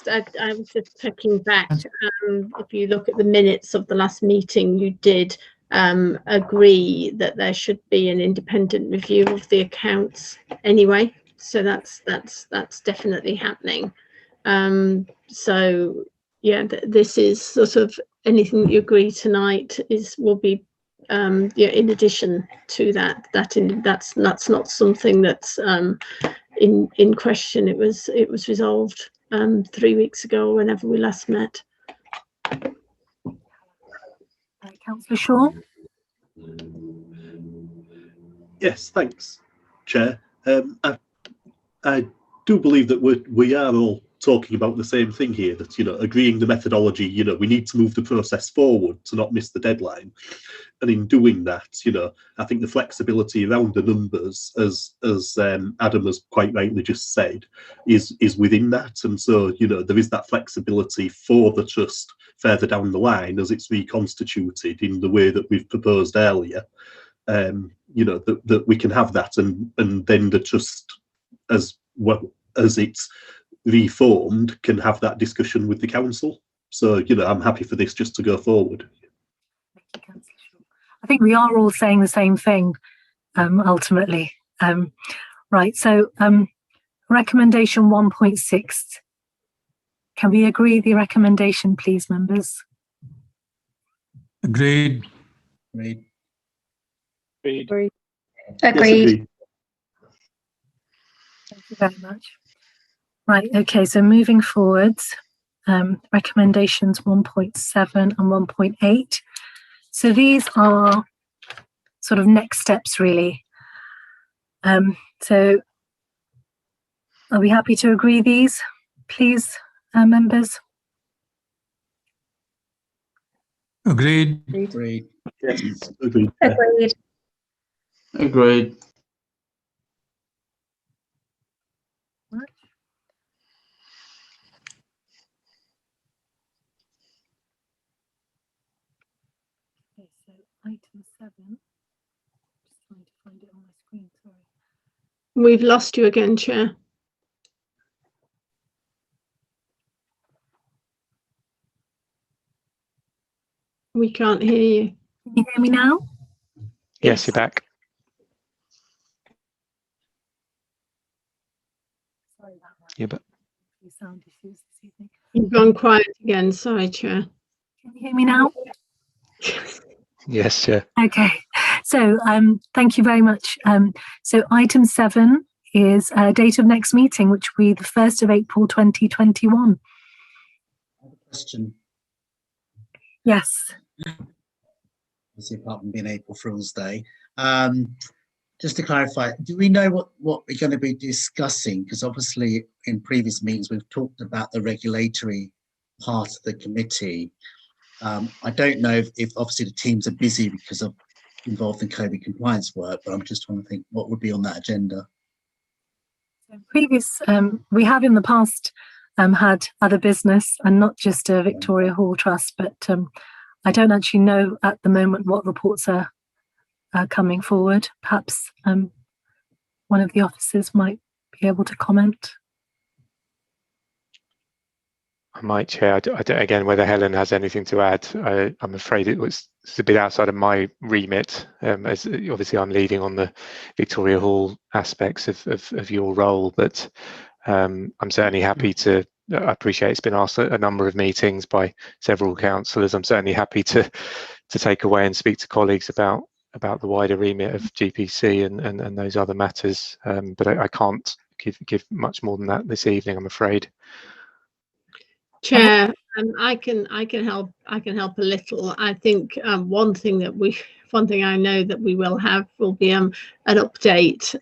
I was just checking back. If you look at the minutes of the last meeting, you did agree that there should be an independent review of the accounts anyway. So that's definitely happening. So yeah, this is sort of anything that you agree tonight will be in addition to that, that's not something that's in question. It was resolved 3 weeks ago, whenever we last met. Councillor Shaw. Yes, thanks, Chair. I do believe that we are all talking about the same thing here, that, agreeing the methodology, we need to move the process forward to not miss the deadline. And in doing that, I think the flexibility around the numbers, as Adam has quite rightly just said, is within that. And so, there is that flexibility for the trust further down the line as it's reconstituted in the way that we've proposed earlier. That we can have that, and then the trust, as well as it's reformed, can have that discussion with the council. So, I'm happy for this just to go forward. I think we are all saying the same thing, ultimately. Right, so recommendation 1.6. Can we agree the recommendation, please, members? Agreed. Agreed. Agreed. Yes, agreed. Thank you very much. Right, okay, so moving forwards, recommendations 1.7 and 1.8. So these are sort of next steps, really. So are we happy to agree these, please, members? Agreed. Agreed. Yes, agreed. Agreed. Agreed. Okay, so item 7. Just trying to find it on my screen, sorry. We've lost you again, Chair. We can't hear you. Can you hear me now? Yes, you're back. Sorry about that. Yeah, but Few sound issues this evening. You've gone quiet again. Sorry, Chair. Can you hear me now? yes, yeah. Okay, so thank you very much. So item 7 is date of next meeting, which will be the 1st of April 2021. Question. Yes. Obviously, apart from being April Fool's Day. Just to clarify, do we know what we're going to be discussing? Because obviously in previous meetings, we've talked about the regulatory part of the committee. I don't know if obviously the teams are busy because of involved in COVID compliance work, but I'm just trying to think what would be on that agenda. We have in the past had other business, and not just a Victoria Hall Trust, but I don't actually know at the moment what reports are coming forward. Perhaps one of the officers might be able to comment. I might, Chair. I don't, again, whether Helen has anything to add. I'm afraid it's a bit outside of my remit, as obviously I'm leading on the Victoria Hall aspects of your role, but I'm certainly happy to. I appreciate it's been asked at a number of meetings by several councillors. I'm certainly happy to take away and speak to colleagues about the wider remit of GPC and those other matters, but I can't give much more than that this evening, I'm afraid. Chair, I can help a little. I think one thing I know that we will have will be an update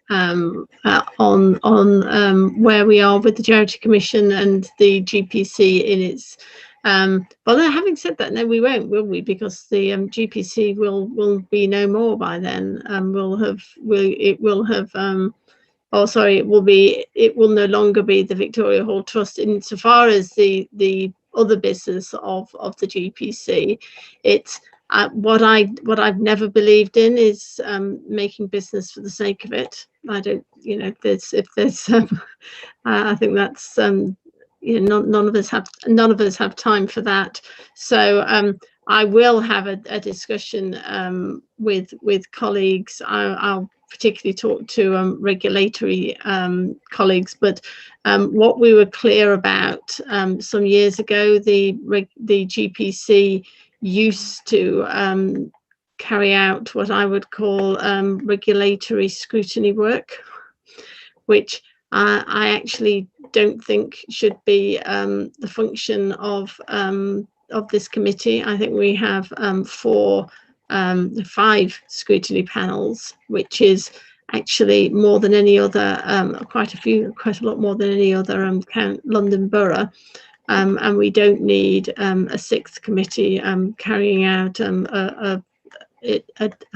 on where we are with the Charity Commission and the GPC in its. But having said that, no, we won't, will we? Because the GPC will be no more by then. It will no longer be the Victoria Hall Trust insofar as the other business of the GPC. It's what I've never believed in is making business for the sake of it. I don't, I think that's none of us have time for that. So I will have a discussion with colleagues. I'll particularly talk to regulatory colleagues, but what we were clear about some years ago, the GPC used to carry out what I would call regulatory scrutiny work, which I actually don't think should be the function of this committee. I think we have 5 scrutiny panels, which is actually more than any other, quite a lot more than any other London borough. And we don't need a 6th committee carrying out a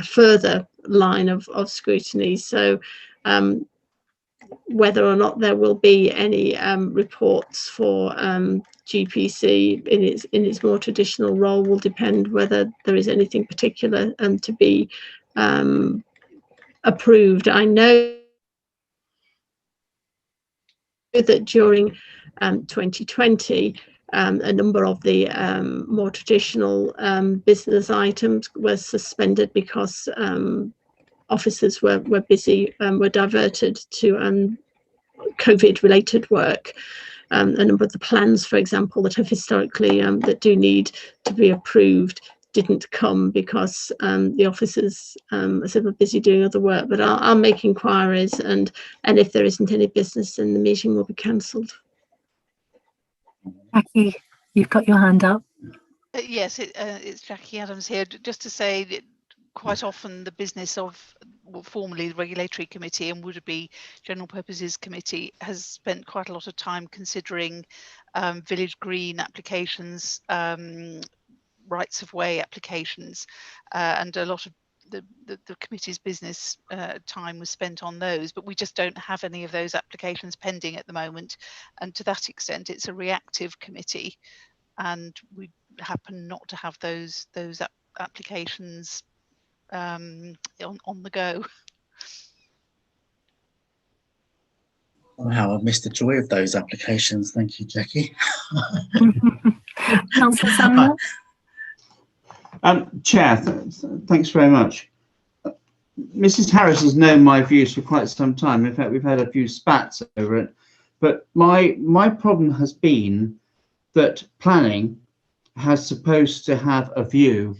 further line of scrutiny. So whether or not there will be any reports for GPC in its more traditional role will depend whether there is anything particular to be approved. I know that during 2020, a number of the more traditional business items were suspended because officers were busy, were diverted to COVID-related work. A number of the plans, for example, that have historically that do need to be approved didn't come because the officers were busy doing other work. But I'll make inquiries, and if there isn't any business, then the meeting will be cancelled. Jackie, you've got your hand up. Yes, it's Jackie Adams here. Just to say that quite often the business of, well, formerly the Regulatory Committee and would be General Purposes Committee has spent quite a lot of time considering village green applications, rights of way applications, and a lot of the committee's business time was spent on those, but we just don't have any of those applications pending at the moment, and to that extent it's a reactive committee, and we happen not to have those applications on the go. Wow, I've missed the joy of those applications. Thank you, Jackie. Councillor Samuel? Chair, thanks very much. Mrs. Harris has known my views for quite some time. In fact, we've had a few spats over it. But my problem has been that planning has supposed to have a view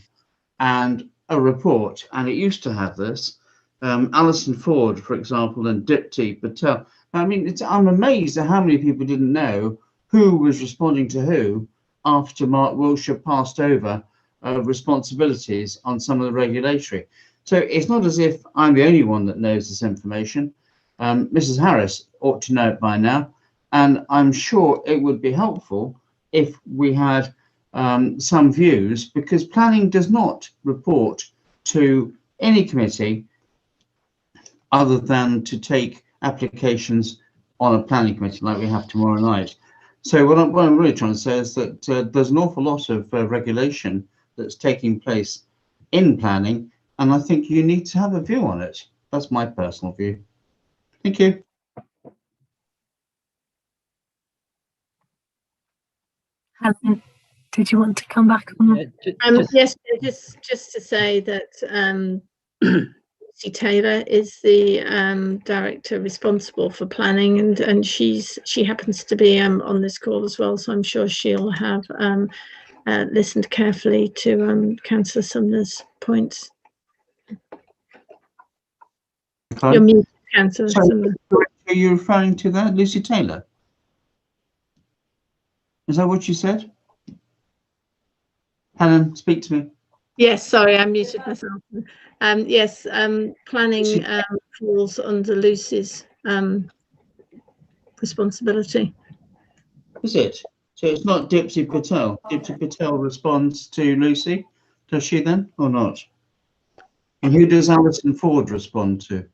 and a report, and it used to have this. Alison Ford, for example, and Dipti Patel. I mean, I'm amazed at how many people didn't know who was responding to who after Mark Wiltshire passed over responsibilities on some of the regulatory. So it's not as if I'm the only one that knows this information. Mrs. Harris ought to know it by now, and I'm sure it would be helpful if we had some views, because planning does not report to any committee other than to take applications on a planning committee like we have tomorrow night. So what I'm really trying to say is that there's an awful lot of regulation that's taking place in planning, and I think you need to have a view on it. That's my personal view. Thank you. Helen, did you want to come back on? Yes, just to say that Lucy Taylor is the director responsible for planning, and she happens to be on this call as well, so I'm sure she'll have listened carefully to Councillor Sumner's points. You're muted, Councillor Sumner. Are you referring to that, Lucy Taylor? Is that what you said? Helen, speak to me. Yes, sorry, I muted myself. Yes, planning falls under Lucy's responsibility. Is it? So it's not Dipti Patel. Dipti Patel responds to Lucy, does she then, or not? And who does Alison Ford respond to?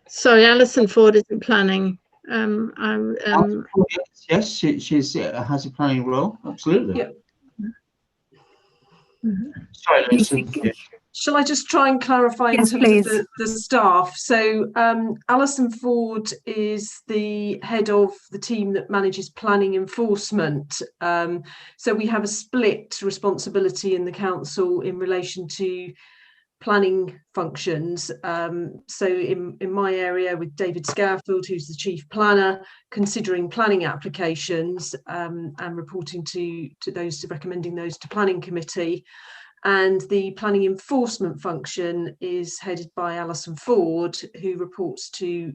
Sorry, Alison Ford isn't planning. Yes, she has a planning role, absolutely. Yeah. Sorry, Lucy. Shall I just try and clarify in terms of the staff? So Alison Ford is the head of the team that manages planning enforcement. So we have a split responsibility in the council in relation to planning functions. So in my area with David Scarfield, who's the chief planner, considering planning applications and reporting to those, recommending those to planning committee. And the planning enforcement function is headed by Alison Ford, who reports to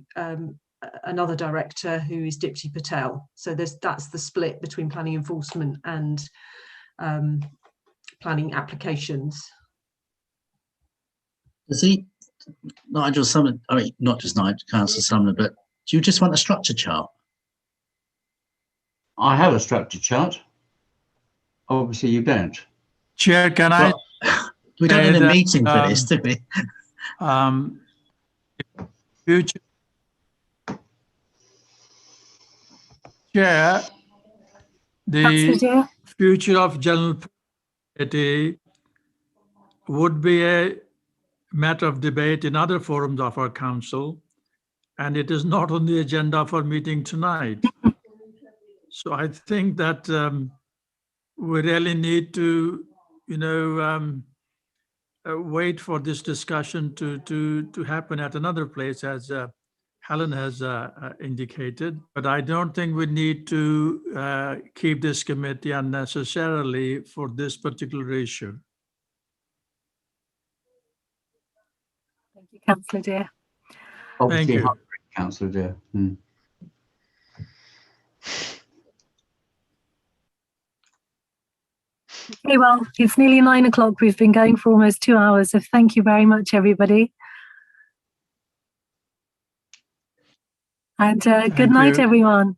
another director who is Dipti Patel. So that's the split between planning enforcement and planning applications. Does Nigel Sumner, I mean, not just Nigel, Councillor Sumner, but do you just want a structure chart? I have a structure chart. Obviously, you don't. Chair, can well, we don't need a meeting for this, do we? Future Chair, the future of general committee would be a matter of debate in other forums of our council, and it is not on the agenda for meeting tonight. So I think that we really need to, wait for this discussion to happen at another place, as Helen has indicated. But I don't think we need to keep this committee unnecessarily for this particular issue. Thank you, Councillor Dear. Obviously, Thank you, Councillor Dear. Okay, well, it's nearly 9 o'clock. We've been going for almost 2 hours, so thank you very much, everybody. And good night, everyone.